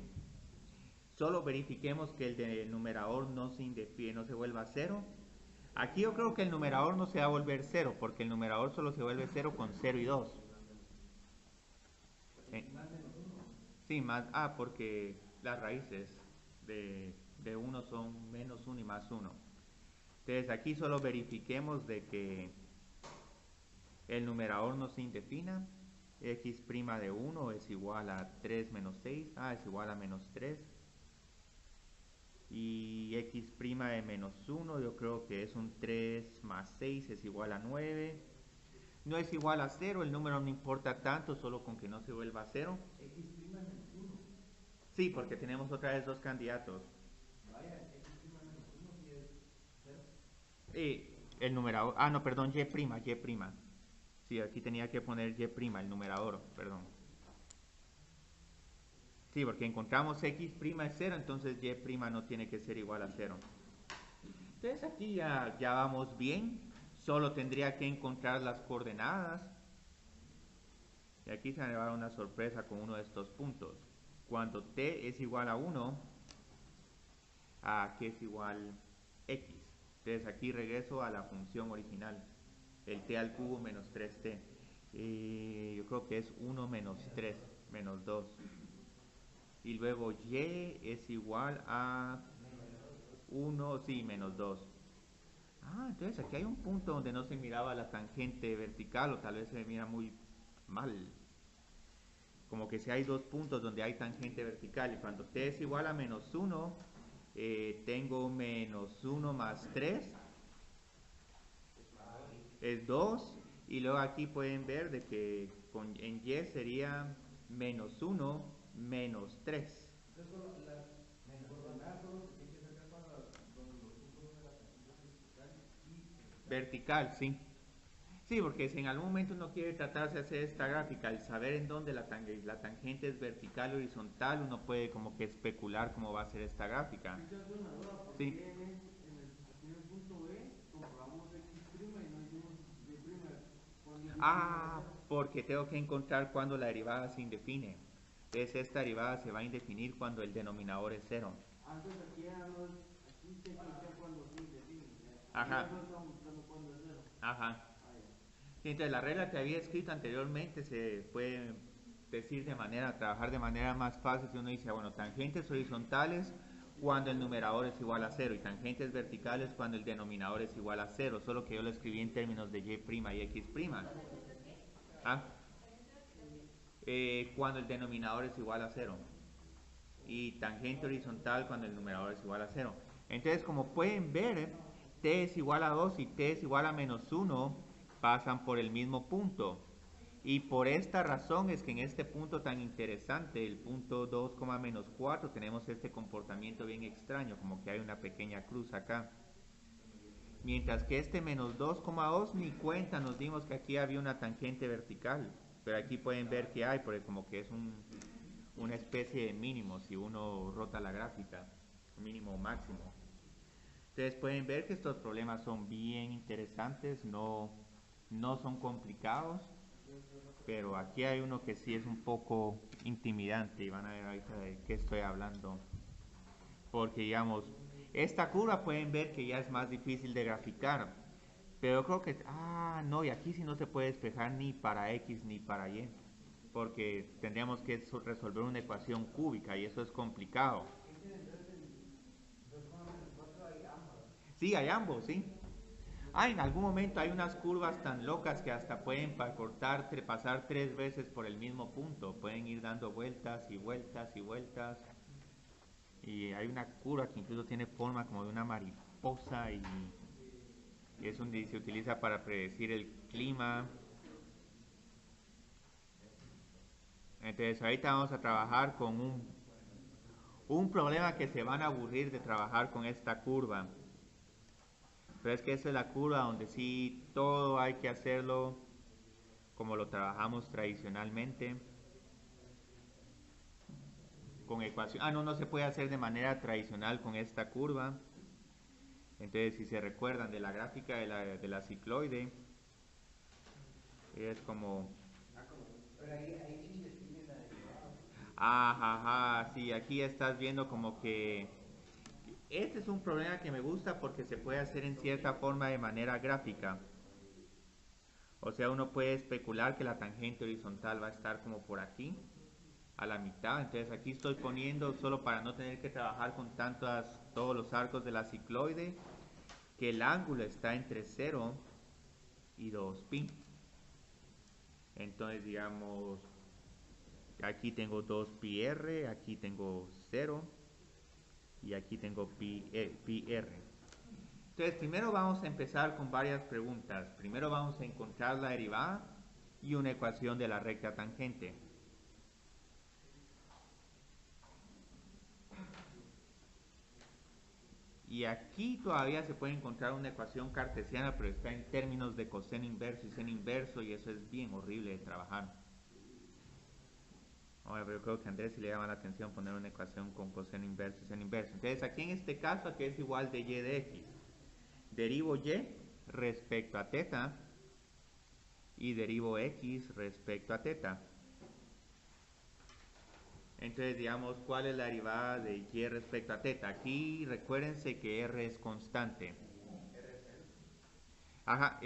S1: Solo verifiquemos que el numerador no se vuelva 0. Aquí yo creo que el numerador no se va a volver 0, porque el numerador solo se vuelve 0 con 0 y 2. Sí, más... porque las raíces de 1 son menos 1 y más 1. Entonces aquí solo verifiquemos de que el numerador no se indefina. X' de 1 es igual a 3 menos 6. Es igual a menos 3. Y x' de menos 1 yo creo que es un 3 más 6 es igual a 9. No es igual a 0, el número no importa tanto, solo con que no se vuelva a 0. Sí, porque tenemos otra vez dos candidatos. El numerador, no, perdón, y'. Sí, aquí tenía que poner y', el numerador, perdón. Sí, porque encontramos x' es 0, entonces y' no tiene que ser igual a 0. Entonces aquí ya vamos bien. Solo tendría que encontrar las coordenadas. Y aquí se me va a dar una sorpresa con uno de estos puntos. Cuando t es igual a 1, que es igual x. Entonces aquí regreso a la función original. El t al cubo menos 3t. Yo creo que es 1 menos 3 menos 2. Y luego y es igual a 1, sí, menos 2. Entonces aquí hay un punto donde no se miraba la tangente vertical, o tal vez se mira muy mal. Como que si hay dos puntos donde hay tangente vertical, y cuando t es igual a menos 1, tengo menos 1 más 3, es 2, y luego aquí pueden ver de que en y sería menos 1 menos 3. Vertical, sí. Sí, porque si en algún momento uno quiere tratarse de hacer esta gráfica y saber en dónde la tangente es vertical o horizontal, uno puede como que especular cómo va a ser esta gráfica. Sí. Porque tengo que encontrar cuando la derivada se indefine. Entonces esta derivada se va a indefinir cuando el denominador es 0. Ajá. Ajá. Sí, entonces la regla que había escrito anteriormente se puede trabajar de manera más fácil si uno dice, bueno, tangentes horizontales cuando el numerador es igual a 0 y tangentes verticales cuando el denominador es igual a 0, solo que yo lo escribí en términos de y' y x'. ¿Ah? Cuando el denominador es igual a 0 y tangente horizontal cuando el numerador es igual a 0. Entonces, como pueden ver, t es igual a 2 y t es igual a menos 1 pasan por el mismo punto. Y por esta razón es que en este punto tan interesante, el punto 2, menos 4, tenemos este comportamiento bien extraño, como que hay una pequeña cruz acá. Mientras que este menos 2,2 ni cuenta nos dimos que aquí había una tangente vertical. pero aquí pueden ver que hay, porque como que es una especie de mínimo si uno rota la gráfica, mínimo o máximo. Entonces pueden ver que estos problemas son bien interesantes, no son complicados, pero aquí hay uno que sí es un poco intimidante y van a ver ahorita de qué estoy hablando. Porque digamos, esta curva pueden ver que ya es más difícil de graficar, pero creo que, no, y aquí sí no se puede despejar ni para X ni para Y, porque tendríamos que resolver una ecuación cúbica y eso es complicado. Sí, hay ambos, sí. En algún momento hay unas curvas tan locas que hasta pueden pasar 3 veces por el mismo punto. Pueden ir dando vueltas y vueltas y vueltas. Y hay una curva que incluso tiene forma como de una mariposa y es donde se utiliza para predecir el clima. Entonces ahorita vamos a trabajar con un problema que se van a aburrir de trabajar con esta curva. Pero es que esa es la curva donde sí todo hay que hacerlo como lo trabajamos tradicionalmente. Con ecuación. No se puede hacer de manera tradicional con esta curva. Entonces, si se recuerdan de la gráfica de la cicloide, es como...
S2: Pero ahí ni define la derivada.
S1: Sí, aquí estás viendo como que... Este es un problema que me gusta porque se puede hacer en cierta forma de manera gráfica. O sea, uno puede especular que la tangente horizontal va a estar como por aquí, a la mitad. Entonces aquí estoy poniendo, solo para no tener que trabajar con todos los arcos de la cicloide, que el ángulo está entre 0 y 2pi. Entonces digamos, aquí tengo 2πr, aquí tengo 0 y aquí tengo πr. Entonces primero vamos a empezar con varias preguntas. Primero vamos a encontrar la derivada y una ecuación de la recta tangente. Y aquí todavía se puede encontrar una ecuación cartesiana, pero está en términos de coseno inverso y seno inverso, y eso es bien horrible de trabajar. Pero yo creo que a Andrés sí le llama la atención poner una ecuación con coseno inverso y seno inverso. Entonces aquí en este caso, aquí es igual de y de x. Derivo y respecto a teta y derivo x respecto a teta. Entonces, digamos, ¿cuál es la derivada de y respecto a teta? Aquí recuérdense que r es constante. Ajá,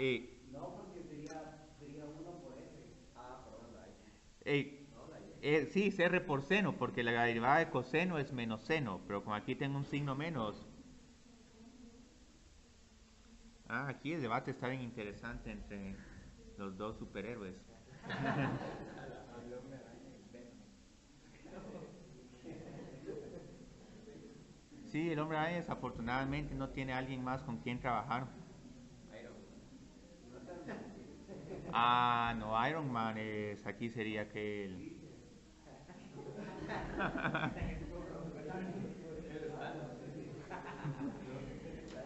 S2: No, porque sería 1 por f. Perdón, la x. No, la y.
S1: Sí, es r por seno, porque la derivada de coseno es menos seno, pero como aquí tengo un signo menos. Aquí el debate está bien interesante entre los dos superhéroes. Sí, el hombre araña desafortunadamente no tiene a alguien más con quien trabajar. No, Iron Man es, aquí sería que él.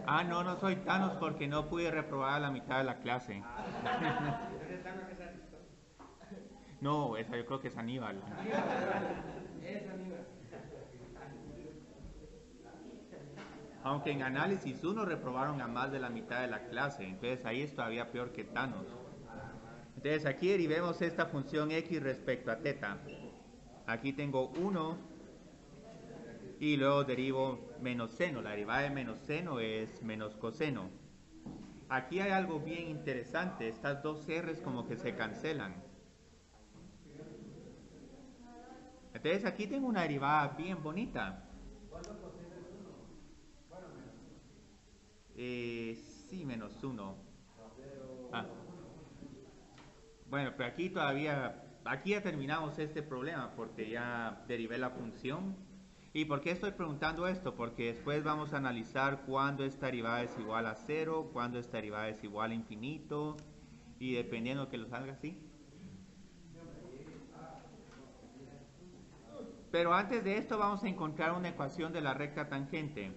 S1: No soy Thanos porque no pude reprobar a la mitad de la clase.
S2: Entonces Thanos es Aristóteles.
S1: No, esa yo creo que es Aníbal.
S2: Es Aníbal.
S1: Aunque en análisis 1 reprobaron a más de la mitad de la clase, entonces ahí es todavía peor que Thanos. Entonces aquí derivemos esta función x respecto a teta. Aquí tengo 1 y luego derivo menos seno. La derivada de menos seno es menos coseno. Aquí hay algo bien interesante. Estas dos r's como que se cancelan. Entonces aquí tengo una derivada bien bonita.
S2: ¿Cuánto coseno es 1? Bueno, menos 1.
S1: Sí, menos 1.
S2: Pero
S1: Ah,
S2: 1.
S1: Bueno, pero aquí ya terminamos este problema porque ya derivé la función. ¿Y por qué estoy preguntando esto? Porque después vamos a analizar cuándo esta derivada es igual a 0, cuándo esta derivada es igual a infinito, y dependiendo que lo salga así. Pero antes de esto vamos a encontrar una ecuación de la recta tangente.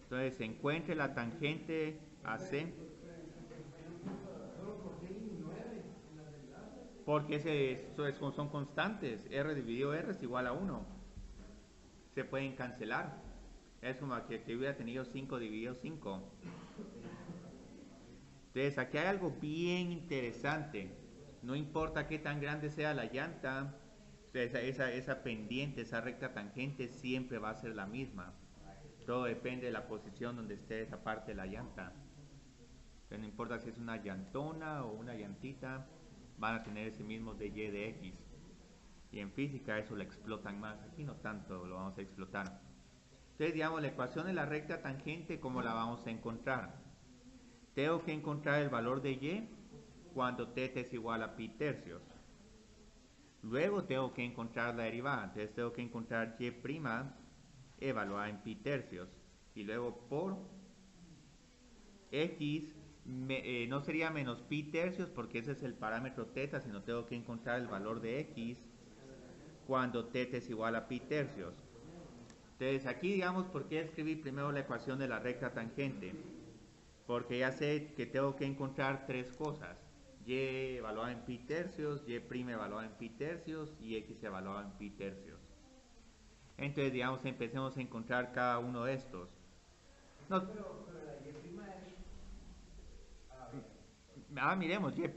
S1: Entonces, encuentre la tangente AC. Porque son constantes. R dividido R es igual a 1. Se pueden cancelar. Es como que hubiera tenido 5 dividido 5. Entonces aquí hay algo bien interesante. No importa qué tan grande sea la llanta, esa pendiente, esa recta tangente siempre va a ser la misma. Todo depende de la posición donde esté esa parte de la llanta. Entonces no importa si es una llantona o una llantita, van a tener ese mismo dy de x. Y en física eso lo explotan más. Aquí no tanto lo vamos a explotar. Entonces, digamos, la ecuación de la recta tangente, ¿cómo la vamos a encontrar? Tengo que encontrar el valor de y cuando θ es igual a pi tercios. Luego tengo que encontrar la derivada. Entonces tengo que encontrar y' evaluada en pi tercios. Y luego por x, no sería menos pi tercios porque ese es el parámetro θ, sino tengo que encontrar el valor de x cuando θ es igual a pi tercios. Entonces aquí digamos por qué escribí primero la ecuación de la recta tangente. Porque ya sé que tengo que encontrar tres cosas. Y evaluada en pi tercios, y' evaluada en pi tercios y x evaluada en pi tercios. Entonces digamos empecemos a encontrar cada uno de estos. No,
S2: pero la y prima es...
S1: miremos, y' es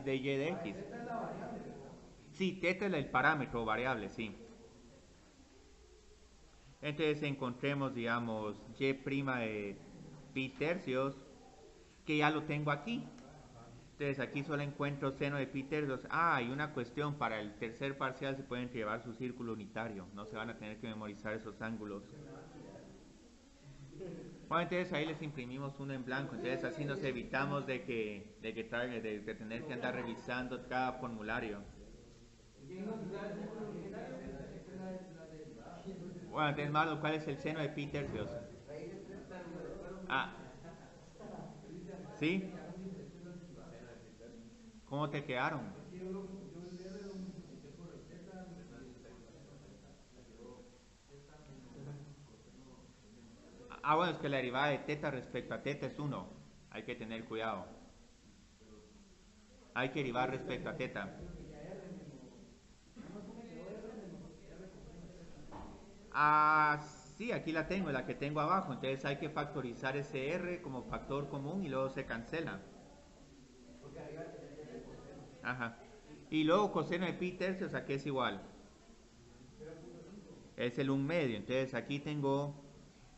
S1: de y de x.
S2: Esta es la variable, ¿verdad?
S1: Sí, θ es el parámetro variable, sí. Entonces encontremos, digamos, y' de pi tercios, que ya lo tengo aquí. Entonces aquí solo encuentro seno de pi tercios. Y una cuestión, para el tercer parcial se pueden llevar su círculo unitario. No se van a tener que memorizar esos ángulos. Bueno, entonces ahí les imprimimos uno en blanco. Entonces así nos evitamos de tener que andar revisando cada formulario. Bueno, entonces Marlo, ¿cuál es el seno de pi tercios? Ah, ¿sí? ¿Cómo te quedaron? Bueno, es que la derivada de θ respecto a θ es 1. Hay que tener cuidado. Hay que derivar respecto a θ. Sí, aquí la tengo, la que tengo abajo. Entonces hay que factorizar ese r como factor común y luego se cancela. Ajá. Y luego coseno de pi tercios, ¿a qué es igual? Es el 1 medio. Entonces aquí tengo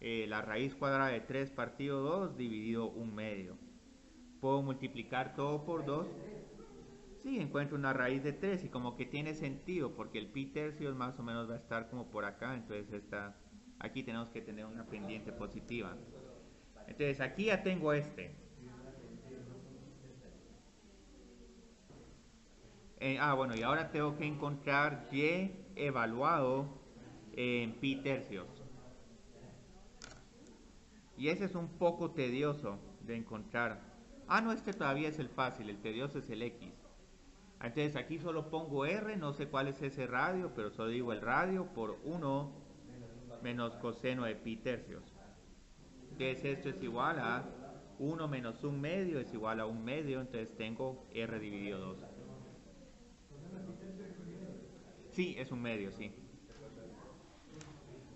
S1: la raíz cuadrada de 3 partido 2 dividido 1 medio. Puedo multiplicar todo por 2. Sí, encuentro una raíz de 3 y como que tiene sentido porque el pi tercios más o menos va a estar como por acá. Entonces aquí tenemos que tener una pendiente positiva. Entonces aquí ya tengo este. Bueno, y ahora tengo que encontrar y evaluado en pi tercios. Y ese es un poco tedioso de encontrar. No, este todavía es el fácil, el tedioso es el x. Entonces aquí solo pongo r, no sé cuál es ese radio, pero solo digo el radio por 1 menos coseno de pi tercios. Entonces esto es igual a 1 menos 1 medio es igual a 1 medio, entonces tengo r dividido 2. Sí, es 1 medio, sí.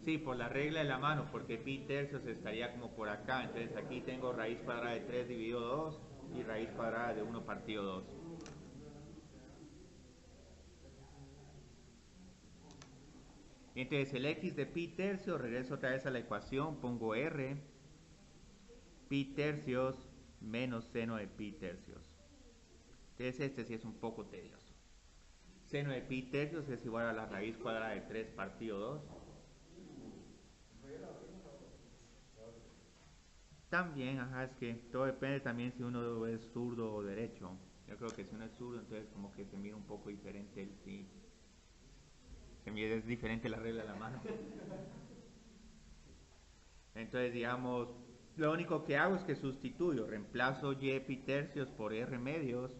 S1: Sí, por la regla de la mano, porque pi tercios estaría como por acá. Entonces aquí tengo raíz cuadrada de 3 dividido 2 y raíz cuadrada de 1 partido 2. Entonces el x de pi tercios, regreso otra vez a la ecuación, pongo r, pi tercios menos seno de pi tercios. Entonces este sí es un poco tedioso. Seno de pi tercios es igual a la raíz cuadrada de 3 partido 2. También, es que todo depende también si uno es zurdo o derecho. Yo creo que si uno es zurdo, entonces como que se mira un poco diferente el sí. Es diferente la regla de la mano. Entonces, digamos, lo único que hago es que sustituyo, reemplazo y pi tercios por r medios.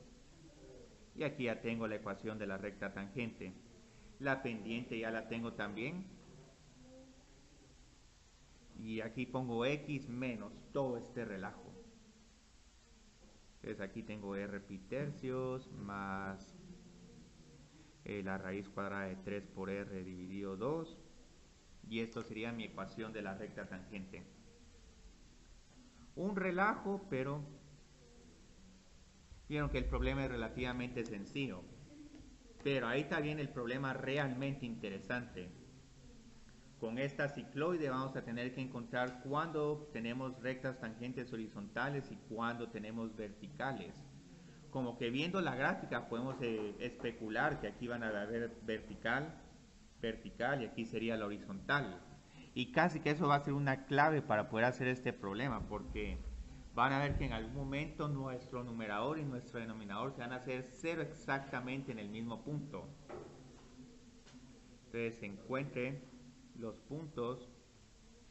S1: Y aquí ya tengo la ecuación de la recta tangente. La pendiente ya la tengo también. Y aquí pongo x menos todo este relajo. Entonces aquí tengo r pi tercios más la raíz cuadrada de 3 por r dividido 2, y esto sería mi ecuación de la recta tangente. Un relajo, pero vieron que el problema es relativamente sencillo. Pero ahí está bien el problema realmente interesante. Con esta cicloide vamos a tener que encontrar cuándo tenemos rectas tangentes horizontales y cuándo tenemos verticales. Como que viendo la gráfica podemos especular que aquí van a haber vertical y aquí sería la horizontal. Y casi que eso va a ser una clave para poder hacer este problema, porque van a ver que en algún momento nuestro numerador y nuestro denominador se van a hacer cero exactamente en el mismo punto. Entonces encuentre los puntos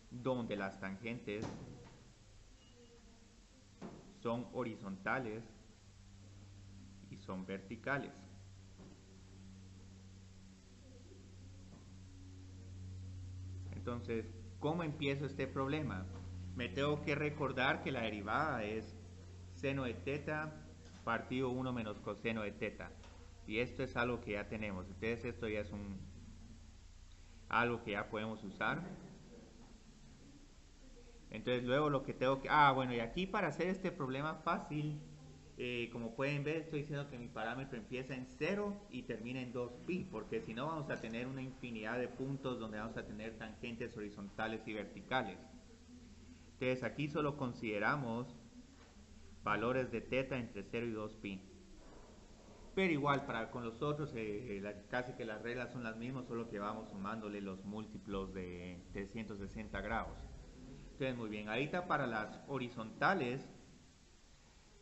S1: donde las tangentes son horizontales y son verticales. Entonces, ¿cómo empiezo este problema? Me tengo que recordar que la derivada es seno de teta partido 1 menos coseno de teta. Y esto es algo que ya tenemos. Entonces esto ya es algo que ya podemos usar. Entonces luego lo que tengo que... bueno, y aquí para hacer este problema fácil, como pueden ver, estoy diciendo que mi parámetro empieza en 0 y termina en 2pi, porque si no vamos a tener una infinidad de puntos donde vamos a tener tangentes horizontales y verticales. Entonces aquí solo consideramos valores de teta entre 0 y 2pi. Pero igual, con los otros, casi que las reglas son las mismas, solo que vamos sumándole los múltiplos de 360 grados. Entonces, muy bien, ahorita para las horizontales,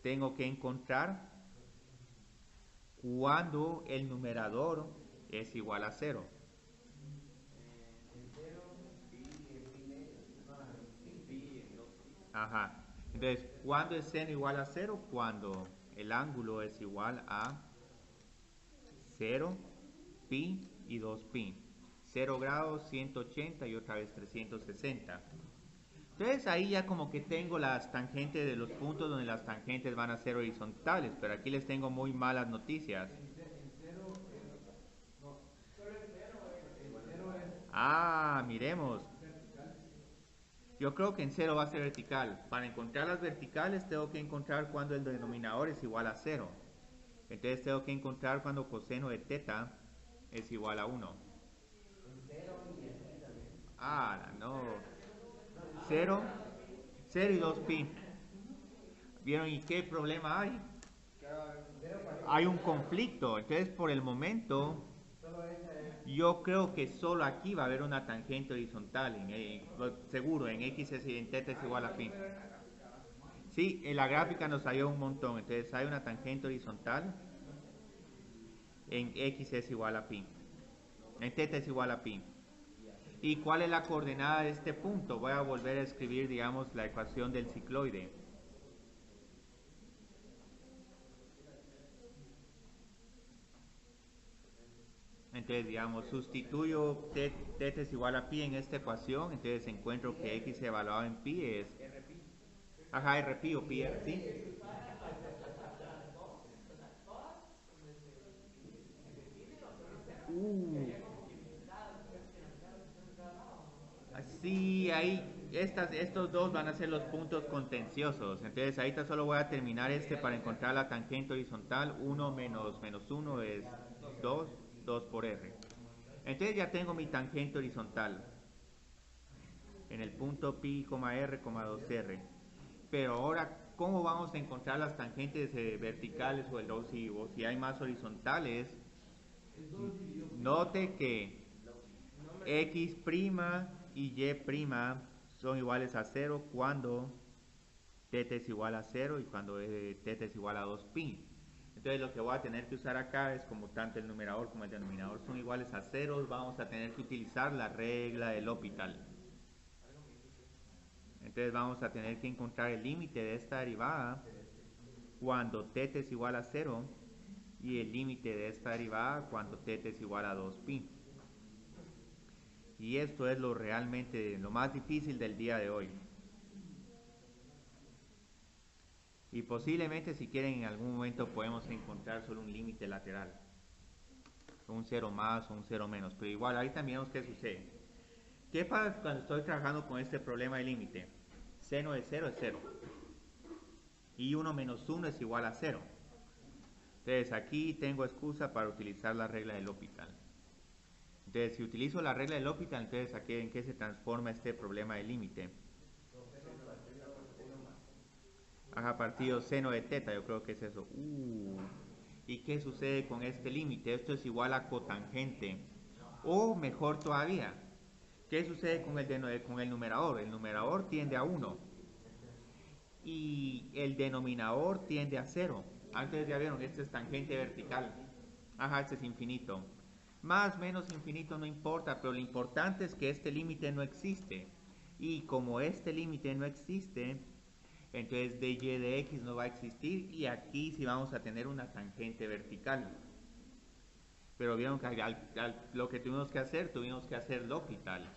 S1: tengo que encontrar cuando el numerador es igual a 0. Ajá. Entonces, ¿cuándo es seno igual a 0? Cuando el ángulo es igual a 0, pi y 2pi. 0 grados, 180 y otra vez 360. Entonces ahí ya como que tengo las tangentes de los puntos donde las tangentes van a ser horizontales, pero aquí les tengo muy malas noticias. Miremos. Yo creo que en 0 va a ser vertical. Para encontrar las verticales tengo que encontrar cuando el denominador es igual a 0. Entonces tengo que encontrar cuando coseno de teta es igual a 1. No. 0, 0 y 2pi. ¿Vieron? ¿Y qué problema hay? Hay un conflicto. Entonces por el momento yo creo que solo aquí va a haber una tangente horizontal. Seguro, en x en teta es igual a pi. Sí, en la gráfica nos salió un montón. Entonces hay una tangente horizontal en x es igual a pi. En teta es igual a pi. ¿Y cuál es la coordenada de este punto? Voy a volver a escribir, digamos, la ecuación del cicloide. Entonces, digamos, sustituyo teta es igual a pi en esta ecuación. Entonces encuentro que x evaluado en pi es... Ajá, r pi o pi r, ¿sí? Sí, ahí estos dos van a ser los puntos contenciosos. Entonces ahorita solo voy a terminar para encontrar la tangente horizontal. 1 menos 1 es 2, 2 por r. Entonces ya tengo mi tangente horizontal en el punto pi, r, 2r. Pero ahora, ¿cómo vamos a encontrar las tangentes verticales o si hay más horizontales? Note que x' y y' son iguales a 0 cuando teta es igual a 0 y cuando teta es igual a 2pi. Entonces lo que voy a tener que usar acá es, como tanto el numerador como el denominador son iguales a 0, vamos a tener que utilizar la regla del L'Hopital. Entonces vamos a tener que encontrar el límite de esta derivada cuando teta es igual a 0 y el límite de esta derivada cuando teta es igual a 2pi. Y esto es realmente lo más difícil del día de hoy. Y posiblemente, si quieren, en algún momento podemos encontrar solo un límite lateral. un 0 más o un 0 menos, pero igual ahí también vemos qué sucede. ¿Qué pasa cuando estoy trabajando con este problema de límite? Seno de 0 es 0 y 1 menos 1 es igual a 0. Entonces aquí tengo excusa para utilizar la regla del L'Hopital. Entonces si utilizo la regla del L'Hopital, entonces aquí en qué se transforma este problema de límite. Ajá, partido seno de teta, yo creo que es eso. ¿Y qué sucede con este límite? Esto es igual a cotangente. O mejor todavía, ¿qué sucede con el numerador? El numerador tiende a 1 y el denominador tiende a 0. Antes ya vieron, este es tangente vertical. Ajá, este es infinito. Más, menos, infinito no importa, pero lo importante es que este límite no existe. Y como este límite no existe, entonces dy de x no va a existir y aquí sí vamos a tener una tangente vertical. Pero vieron que lo que tuvimos que hacer L'Hopital.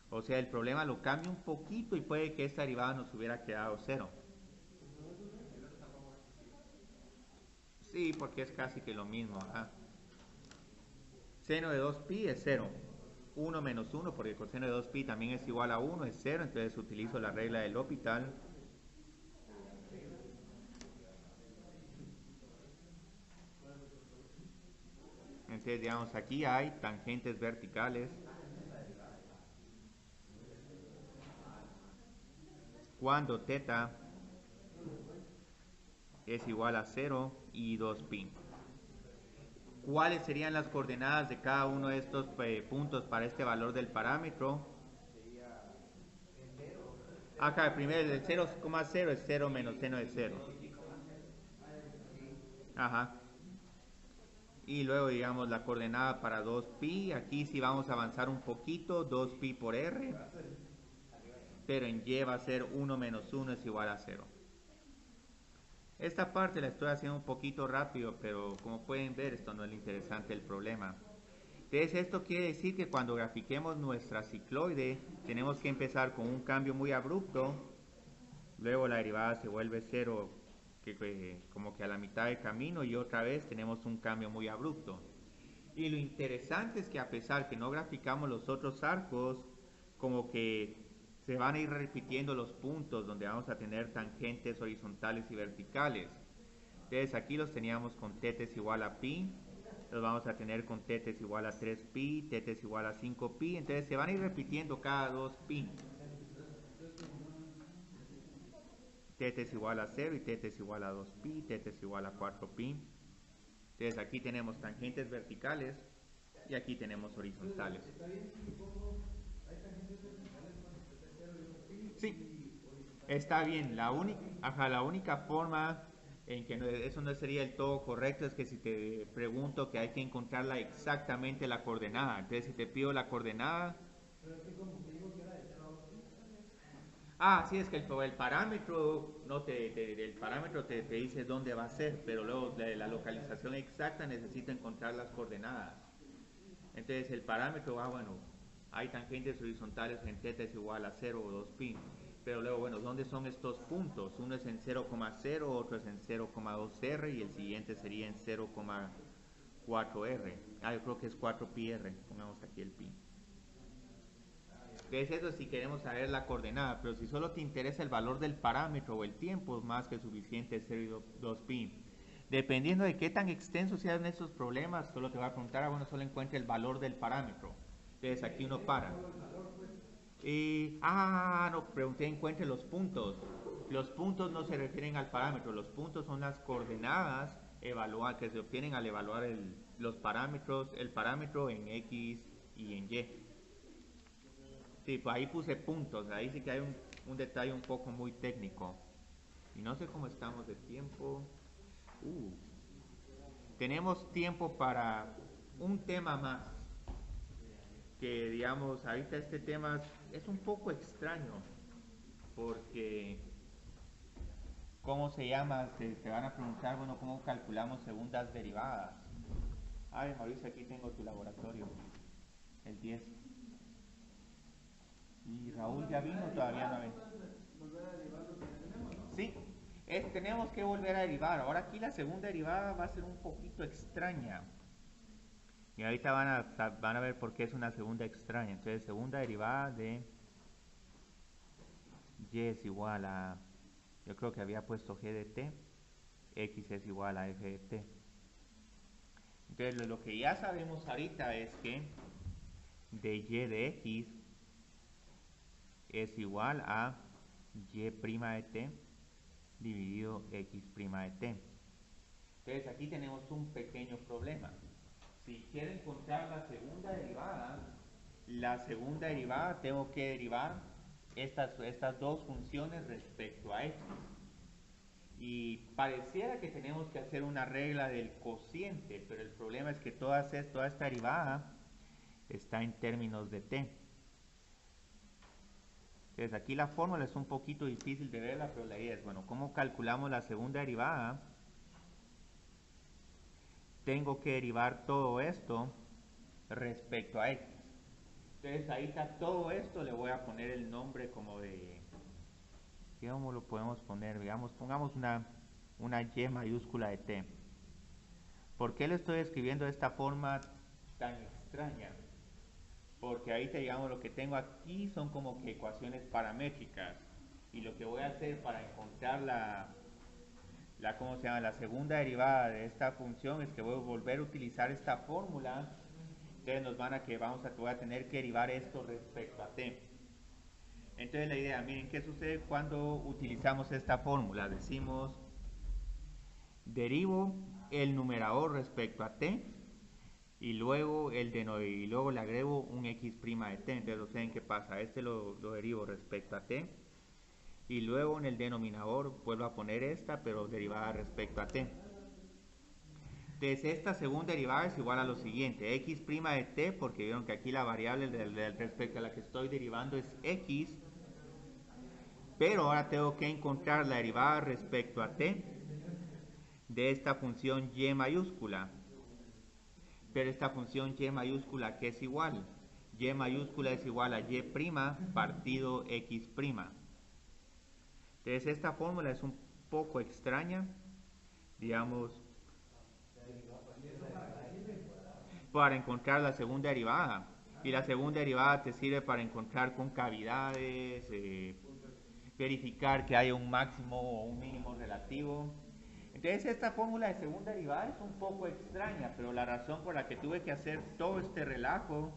S1: O sea, el problema lo cambia un poquito y puede que esta derivada nos hubiera quedado 0. Sí, porque es casi que lo mismo. Ajá. Seno de 2pi es 0. 1 menos 1, porque el coseno de 2pi también es igual a 1, es 0. Entonces utilizo la regla del L'Hopital. Entonces, digamos, aquí hay tangentes verticales. Cuando teta es igual a 0 y 2pi. ¿Cuáles serían las coordenadas de cada uno de estos puntos para este valor del parámetro? Acá, primero, el 0,0 es 0 menos seno de 0. Ajá. Y luego, digamos, la coordenada para 2pi. Aquí sí vamos a avanzar un poquito, 2pi por r. Pero en y va a ser 1 menos 1 es igual a 0. Esta parte la estoy haciendo un poquito rápido, pero como pueden ver, esto no es lo interesante del problema. Entonces, esto quiere decir que cuando grafiquemos nuestra cicloide, tenemos que empezar con un cambio muy abrupto, luego la derivada se vuelve 0, como que a la mitad del camino, y otra vez tenemos un cambio muy abrupto. Y lo interesante es que a pesar que no graficamos los otros arcos, como que se van a ir repitiendo los puntos donde vamos a tener tangentes horizontales y verticales. Entonces aquí los teníamos con teta es igual a pi, los vamos a tener con teta es igual a 3pi, teta es igual a 5pi, entonces se van a ir repitiendo cada 2pi. Teta es igual a 0 y teta es igual a 2pi, teta es igual a 4pi. Entonces aquí tenemos tangentes verticales y aquí tenemos horizontales. Sí, está bien. La única forma en que eso no sería el todo correcto es que si te pregunto que hay que encontrarla exactamente la coordenada. Entonces si te pido la coordenada... sí, es que el parámetro, no el parámetro te dice dónde va a ser, pero luego la localización exacta necesita encontrar las coordenadas. Entonces el parámetro bueno, hay tangentes horizontales en teta es igual a 0 o 2pi. Pero luego, bueno, ¿dónde son estos puntos? Uno es en 0,0, otro es en 0,2r y el siguiente sería en 0,4r. Yo creo que es 4πr. Pongamos aquí el pi. Entonces eso si queremos saber la coordenada, pero si solo te interesa el valor del parámetro o el tiempo, es más que suficiente 0 y 2pi. Dependiendo de qué tan extensos sean estos problemas, solo te voy a preguntar, bueno, solo encuentra el valor del parámetro. Entonces aquí uno para. No, pregunté, encuentre los puntos. Los puntos no se refieren al parámetro, los puntos son las coordenadas que se obtienen al evaluar los parámetros, el parámetro en X y en Y. Sí, pues ahí puse puntos, ahí sí que hay un detalle un poco muy técnico. Y no sé cómo estamos de tiempo. Tenemos tiempo para un tema más. Que digamos, ahorita este tema es un poco extraño. Porque, ¿cómo se llama? Se van a preguntar, bueno, ¿cómo calculamos segundas derivadas? Mauricio, aquí tengo tu laboratorio. El 10. ¿Y Raúl ya vino? Todavía no vino. Sí, tenemos que volver a derivar. Ahora aquí la segunda derivada va a ser un poquito extraña. Y ahorita van a ver por qué es una segunda extraña. Entonces, segunda derivada de y es igual a, yo creo que había puesto g de t, x es igual a f de t. Entonces, lo que ya sabemos ahorita es que de y de x es igual a y' de t dividido x' de t. Entonces, aquí tenemos un pequeño problema. Si quiero encontrar la segunda derivada tengo que derivar estas dos funciones respecto a x. Y pareciera que tenemos que hacer una regla del cociente, pero el problema es que toda esta derivada está en términos de t. Entonces aquí la fórmula es un poquito difícil de verla, pero la idea es, bueno, ¿cómo calculamos la segunda derivada? Tengo que derivar todo esto respecto a x. Entonces ahí está todo esto, le voy a poner el nombre como de, ¿cómo lo podemos poner? Digamos, pongamos una y mayúscula de t. ¿Por qué le estoy escribiendo de esta forma tan extraña? Porque ahorita, digamos, lo que tengo aquí son como que ecuaciones paramétricas. Y lo que voy a hacer para encontrar ¿cómo se llama? La segunda derivada de esta función es que voy a volver a utilizar esta fórmula. Entonces voy a tener que derivar esto respecto a t. Entonces la idea, miren, ¿qué sucede cuando utilizamos esta fórmula? Decimos, derivo el numerador respecto a t y luego le agrego un x' de t. Entonces ustedes qué pasa, lo derivo respecto a t y luego en el denominador vuelvo a poner esta pero derivada respecto a t. Entonces esta segunda derivada es igual a lo siguiente, x' de t, porque vieron que aquí la variable respecto a la que estoy derivando es x, pero ahora tengo que encontrar la derivada respecto a t de esta función y mayúscula. Pero esta función y mayúscula, ¿qué es igual? Y mayúscula es igual a y' partido x'. Entonces esta fórmula es un poco extraña, digamos, para encontrar la segunda derivada. Y la segunda derivada te sirve para encontrar concavidades, verificar que haya un máximo o un mínimo relativo. Entonces esta fórmula de segunda derivada es un poco extraña, pero la razón por la que tuve que hacer todo este relajo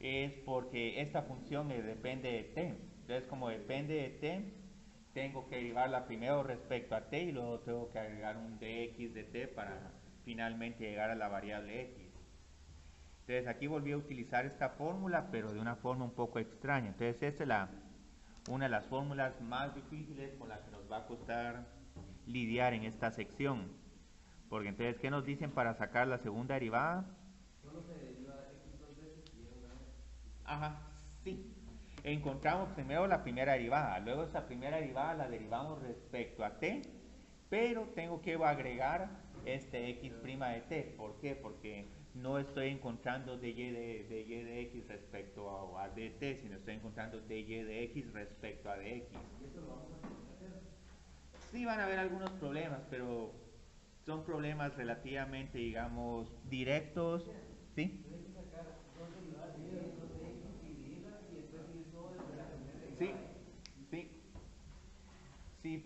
S1: es porque esta función me depende de t. Entonces como depende de t, tengo que derivarla primero respecto a t y luego tengo que agregar un dx de t para finalmente llegar a la variable x. Entonces aquí volví a utilizar esta fórmula, pero de una forma un poco extraña. Entonces esta es una de las fórmulas más difíciles con la que nos va a costar lidiar en esta sección. Porque entonces, ¿qué nos dicen para sacar la segunda derivada?
S2: Solo se deriva x dos veces y una vez.
S1: Ajá, sí. Encontramos primero la primera derivada, luego esa primera derivada la derivamos respecto a t, pero tengo que agregar este x' de t. ¿Por qué? Porque no estoy encontrando dy de x respecto a dt, sino estoy encontrando dy de x respecto a dx.
S2: ¿Y eso lo vamos a tener que hacer?
S1: Sí van a haber algunos problemas, pero son problemas relativamente, digamos, directos, ¿sí?
S2: Tienes que sacar dos derivadas de y dos de x, dividirlas y después dividir todo y volver a primera
S1: Sí,
S2: derivada.
S1: sí, sí,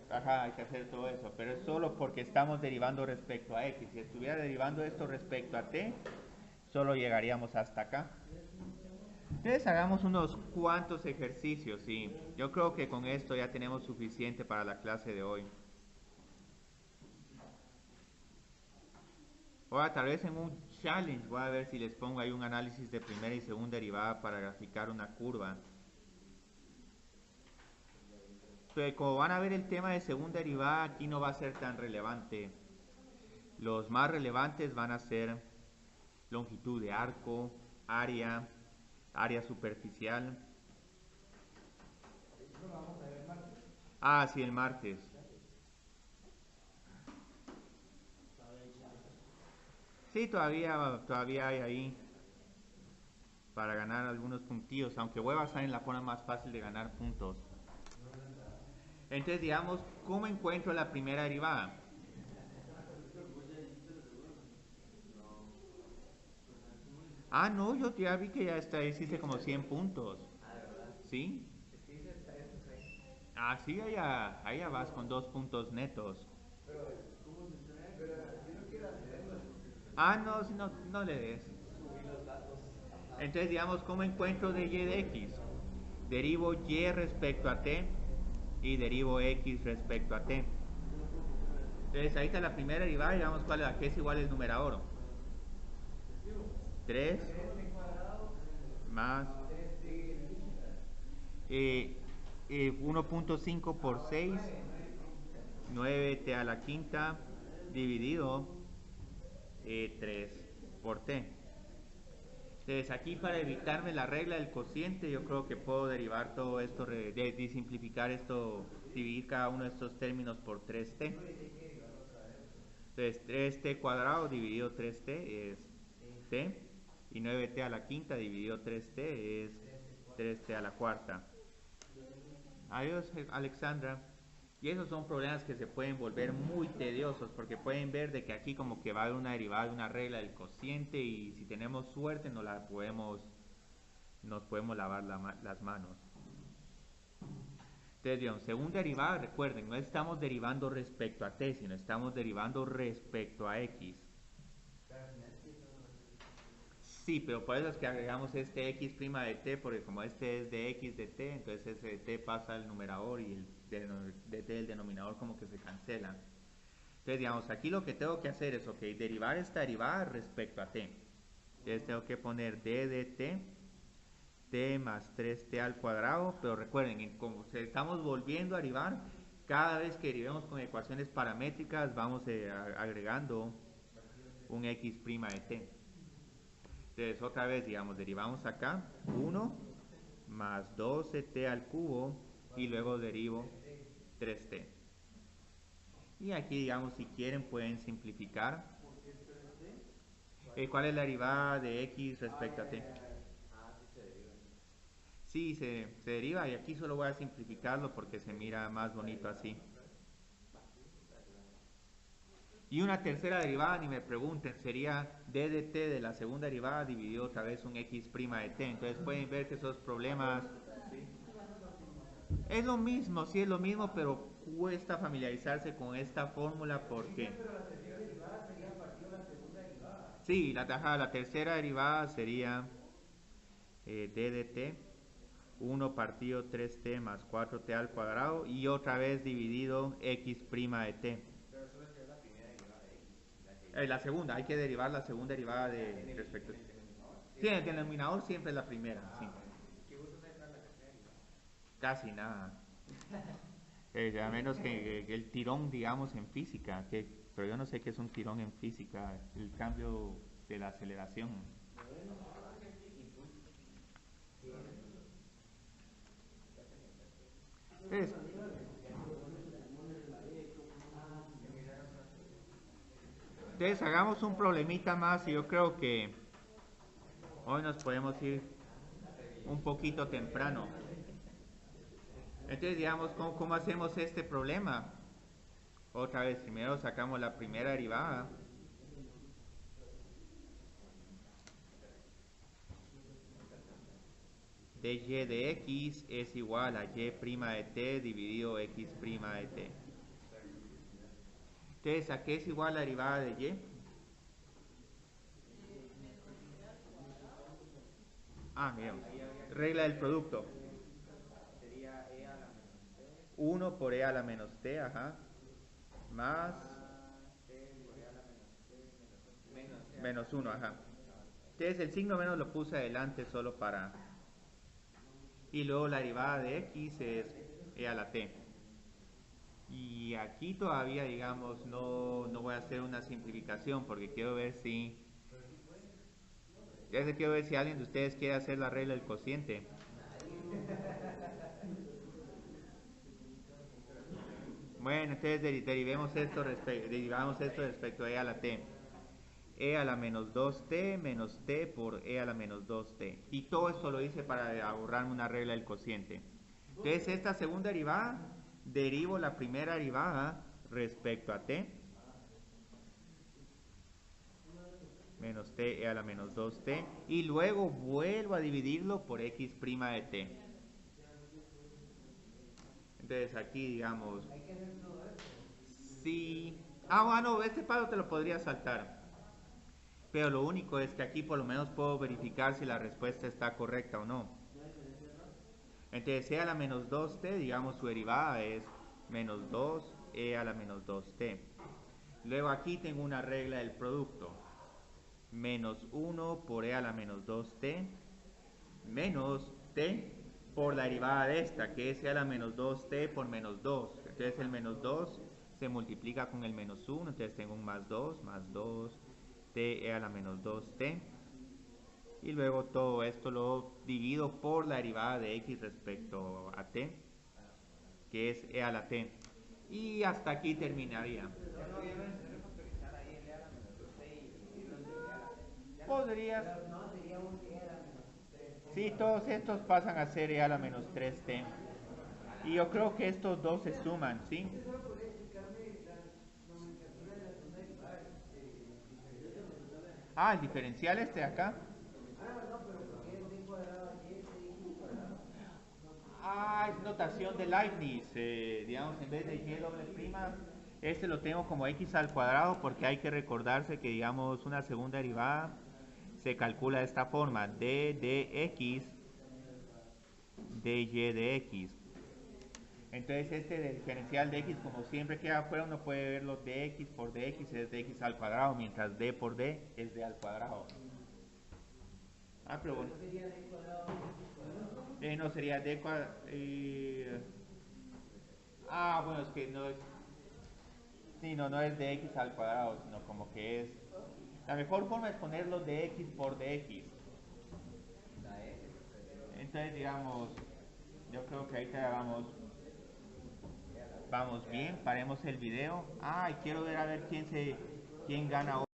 S1: ajá, hay que hacer todo eso, pero es solo porque estamos derivando respecto a x. Si estuviera derivando esto respecto a t, solo llegaríamos hasta acá. Entonces hagamos unos cuantos ejercicios, sí. Yo creo que con esto ya tenemos suficiente para la clase de hoy. Ahora, tal vez en un challenge voy a ver si les pongo ahí un análisis de primera y segunda derivada para graficar una curva. Entonces, como van a ver, el tema de segunda derivada aquí no va a ser tan relevante. Los más relevantes van a ser longitud de arco, área superficial.
S2: ¿Eso lo vamos a ver el martes?
S1: Ah, sí, el martes. Sí, todavía hay ahí para ganar algunos puntillos, aunque voy a basar en la forma más fácil de ganar puntos. Entonces, digamos, ¿cómo encuentro la primera derivada? Ah, no, yo ya vi que ya está, hiciste como 100 puntos.
S2: Ah, de verdad.
S1: ¿Sí?
S2: Es que hice 36.
S1: Ah, sí, allá vas con 2 puntos netos.
S2: Pero, ¿cómo se extrae? Pero yo no quiero hacerlo.
S1: Ah, no, si no, no le des.
S2: Subí los datos. Ajá.
S1: Entonces, digamos, ¿cómo encuentro de y de x? Derivo y respecto a t y derivo x respecto a t. Entonces, ahí está la primera derivada y vamos cuál es la que es igual el numerador. 3
S2: 3t cuadrado
S1: más
S2: 3t.
S1: 1.5 por 6, 9t a la quinta, dividido 3 por t. Entonces aquí para evitarme la regla del cociente, yo creo que puedo derivar todo esto, de simplificar esto, dividir cada uno de estos términos por 3t. Entonces 3t cuadrado dividido 3t es t, y 9t a la quinta dividido 3t es 3t a la cuarta. Adiós, Alexandra. Y esos son problemas que se pueden volver muy tediosos porque pueden ver de que aquí como que va a haber una derivada de una regla del cociente y si tenemos suerte nos podemos lavar las manos. Entonces, digamos, segunda derivada, recuerden, no estamos derivando respecto a t, sino estamos derivando respecto a x. Sí, pero por eso es que agregamos este x' de t, porque como este es de x de t, entonces ese de t pasa al numerador y el de t del denominador como que se cancela. Entonces, digamos, aquí lo que tengo que hacer es, ok, derivar esta derivada respecto a t. Entonces tengo que poner d de t más 3t al cuadrado, pero recuerden, como estamos volviendo a derivar, cada vez que derivemos con ecuaciones paramétricas vamos agregando un x' de t. Entonces otra vez, digamos, derivamos acá 1 más 12t al cubo y luego derivo 3t. Y aquí, digamos, si quieren pueden simplificar. ¿Cuál es la derivada de x respecto a t?
S2: Ah, sí se deriva.
S1: Sí, se deriva y aquí solo voy a simplificarlo porque se mira más bonito así. Y una tercera derivada, ni me pregunten, sería d de t de la segunda derivada dividido otra vez un x' de t. Entonces pueden ver que esos problemas es lo mismo, sí es lo mismo, pero cuesta familiarizarse con esta fórmula porque sí, la tercera derivada sería d de t 1 partido 3t más 4t al cuadrado y otra vez dividido x' de t.
S2: Pero solo que es la primera derivada de x.
S1: La segunda, hay que derivar la segunda derivada de respecto.
S2: En el denominador.
S1: Sí, el denominador siempre es la primera, sí.
S2: ¿Qué uso de la tercera derivada?
S1: Casi nada. A menos que el tirón, digamos, en física, pero yo no sé qué es un tirón en física, el cambio de la aceleración. Entonces, hagamos un problemita más y yo creo que hoy nos podemos ir un poquito temprano. Entonces, digamos, ¿cómo hacemos este problema? Otra vez, primero sacamos la primera derivada. De y de x es igual a y' de t dividido x' de t. Entonces, ¿a qué es igual la derivada de y? Miramos. Regla del producto.
S2: Sería e a la menos t
S1: 1 por e a la menos t, ajá. Más
S2: t por e a la menos t menos t.
S1: menos 1, ajá. Entonces el signo menos lo puse adelante solo para... Y luego la derivada de x es e a la t. Y aquí todavía, digamos, no voy a hacer una simplificación porque quiero ver si... quiero ver si alguien de ustedes quiere hacer la regla del cociente. Bueno, entonces derivamos esto respecto a e a la t. E a la menos 2t menos t por e a la menos 2t. Y todo esto lo hice para ahorrarme una regla del cociente. Entonces esta segunda derivada, derivo la primera derivada respecto a t. menos t e a la menos 2t, y luego vuelvo a dividirlo por x' de t. Entonces aquí, digamos,
S2: Hay que hacer todo esto.
S1: sí. Ah, bueno, este paso te lo podría saltar. Pero lo único es que aquí por lo menos puedo verificar si la respuesta está correcta o no. Entonces e a la menos 2t, digamos su derivada es menos 2e a la menos 2t. Luego aquí tengo una regla del producto. Menos 1 por e a la menos 2t menos t por la derivada de esta, que es e a la menos 2t por menos 2. Entonces el menos 2 se multiplica con el menos 1, entonces tengo un más 2 t e a la menos 2t. Y luego todo esto lo divido por la derivada de x respecto a t, que es e a la t. Y hasta aquí terminaría.
S2: Ya no necesitaría factorizar ahí el e a la menos 2t y dividirlo entre el e a la t. Ya no.
S1: Podrías.
S2: Pero no, sería un e a la menos 3t.
S1: Sí, todos estos pasan a ser e a la menos 3t. Y yo creo que estos dos se suman, ¿sí?
S2: ¿Usted solo podría explicarme la nomenclatura de la segunda derivada diferencial?
S1: Ah, el diferencial este de acá.
S2: Ah, no, pero ¿por qué es d cuadrado y es dx cuadrado?
S1: Ah, es notación de Leibniz. Digamos, en vez de y doble prima, este lo tengo como x al cuadrado porque hay que recordarse que, digamos, una segunda derivada se calcula de esta forma: d de x, dy de x. Entonces este del diferencial de x, como siempre queda afuera, uno puede ver los dx por dx es dx al cuadrado, mientras d por d es d al cuadrado. Ah, pero bueno.
S2: ¿No sería d cuadrado x cuadrado?
S1: No sería d cuadrado. Bueno, es que no es. Sí, no, no es dx al cuadrado, sino como que es. La mejor forma es ponerlo dx por dx.
S2: La s que ustedes.
S1: Entonces, digamos, yo creo que ahorita vamos bien, paremos el video. Y quiero ver a ver quién gana hoy.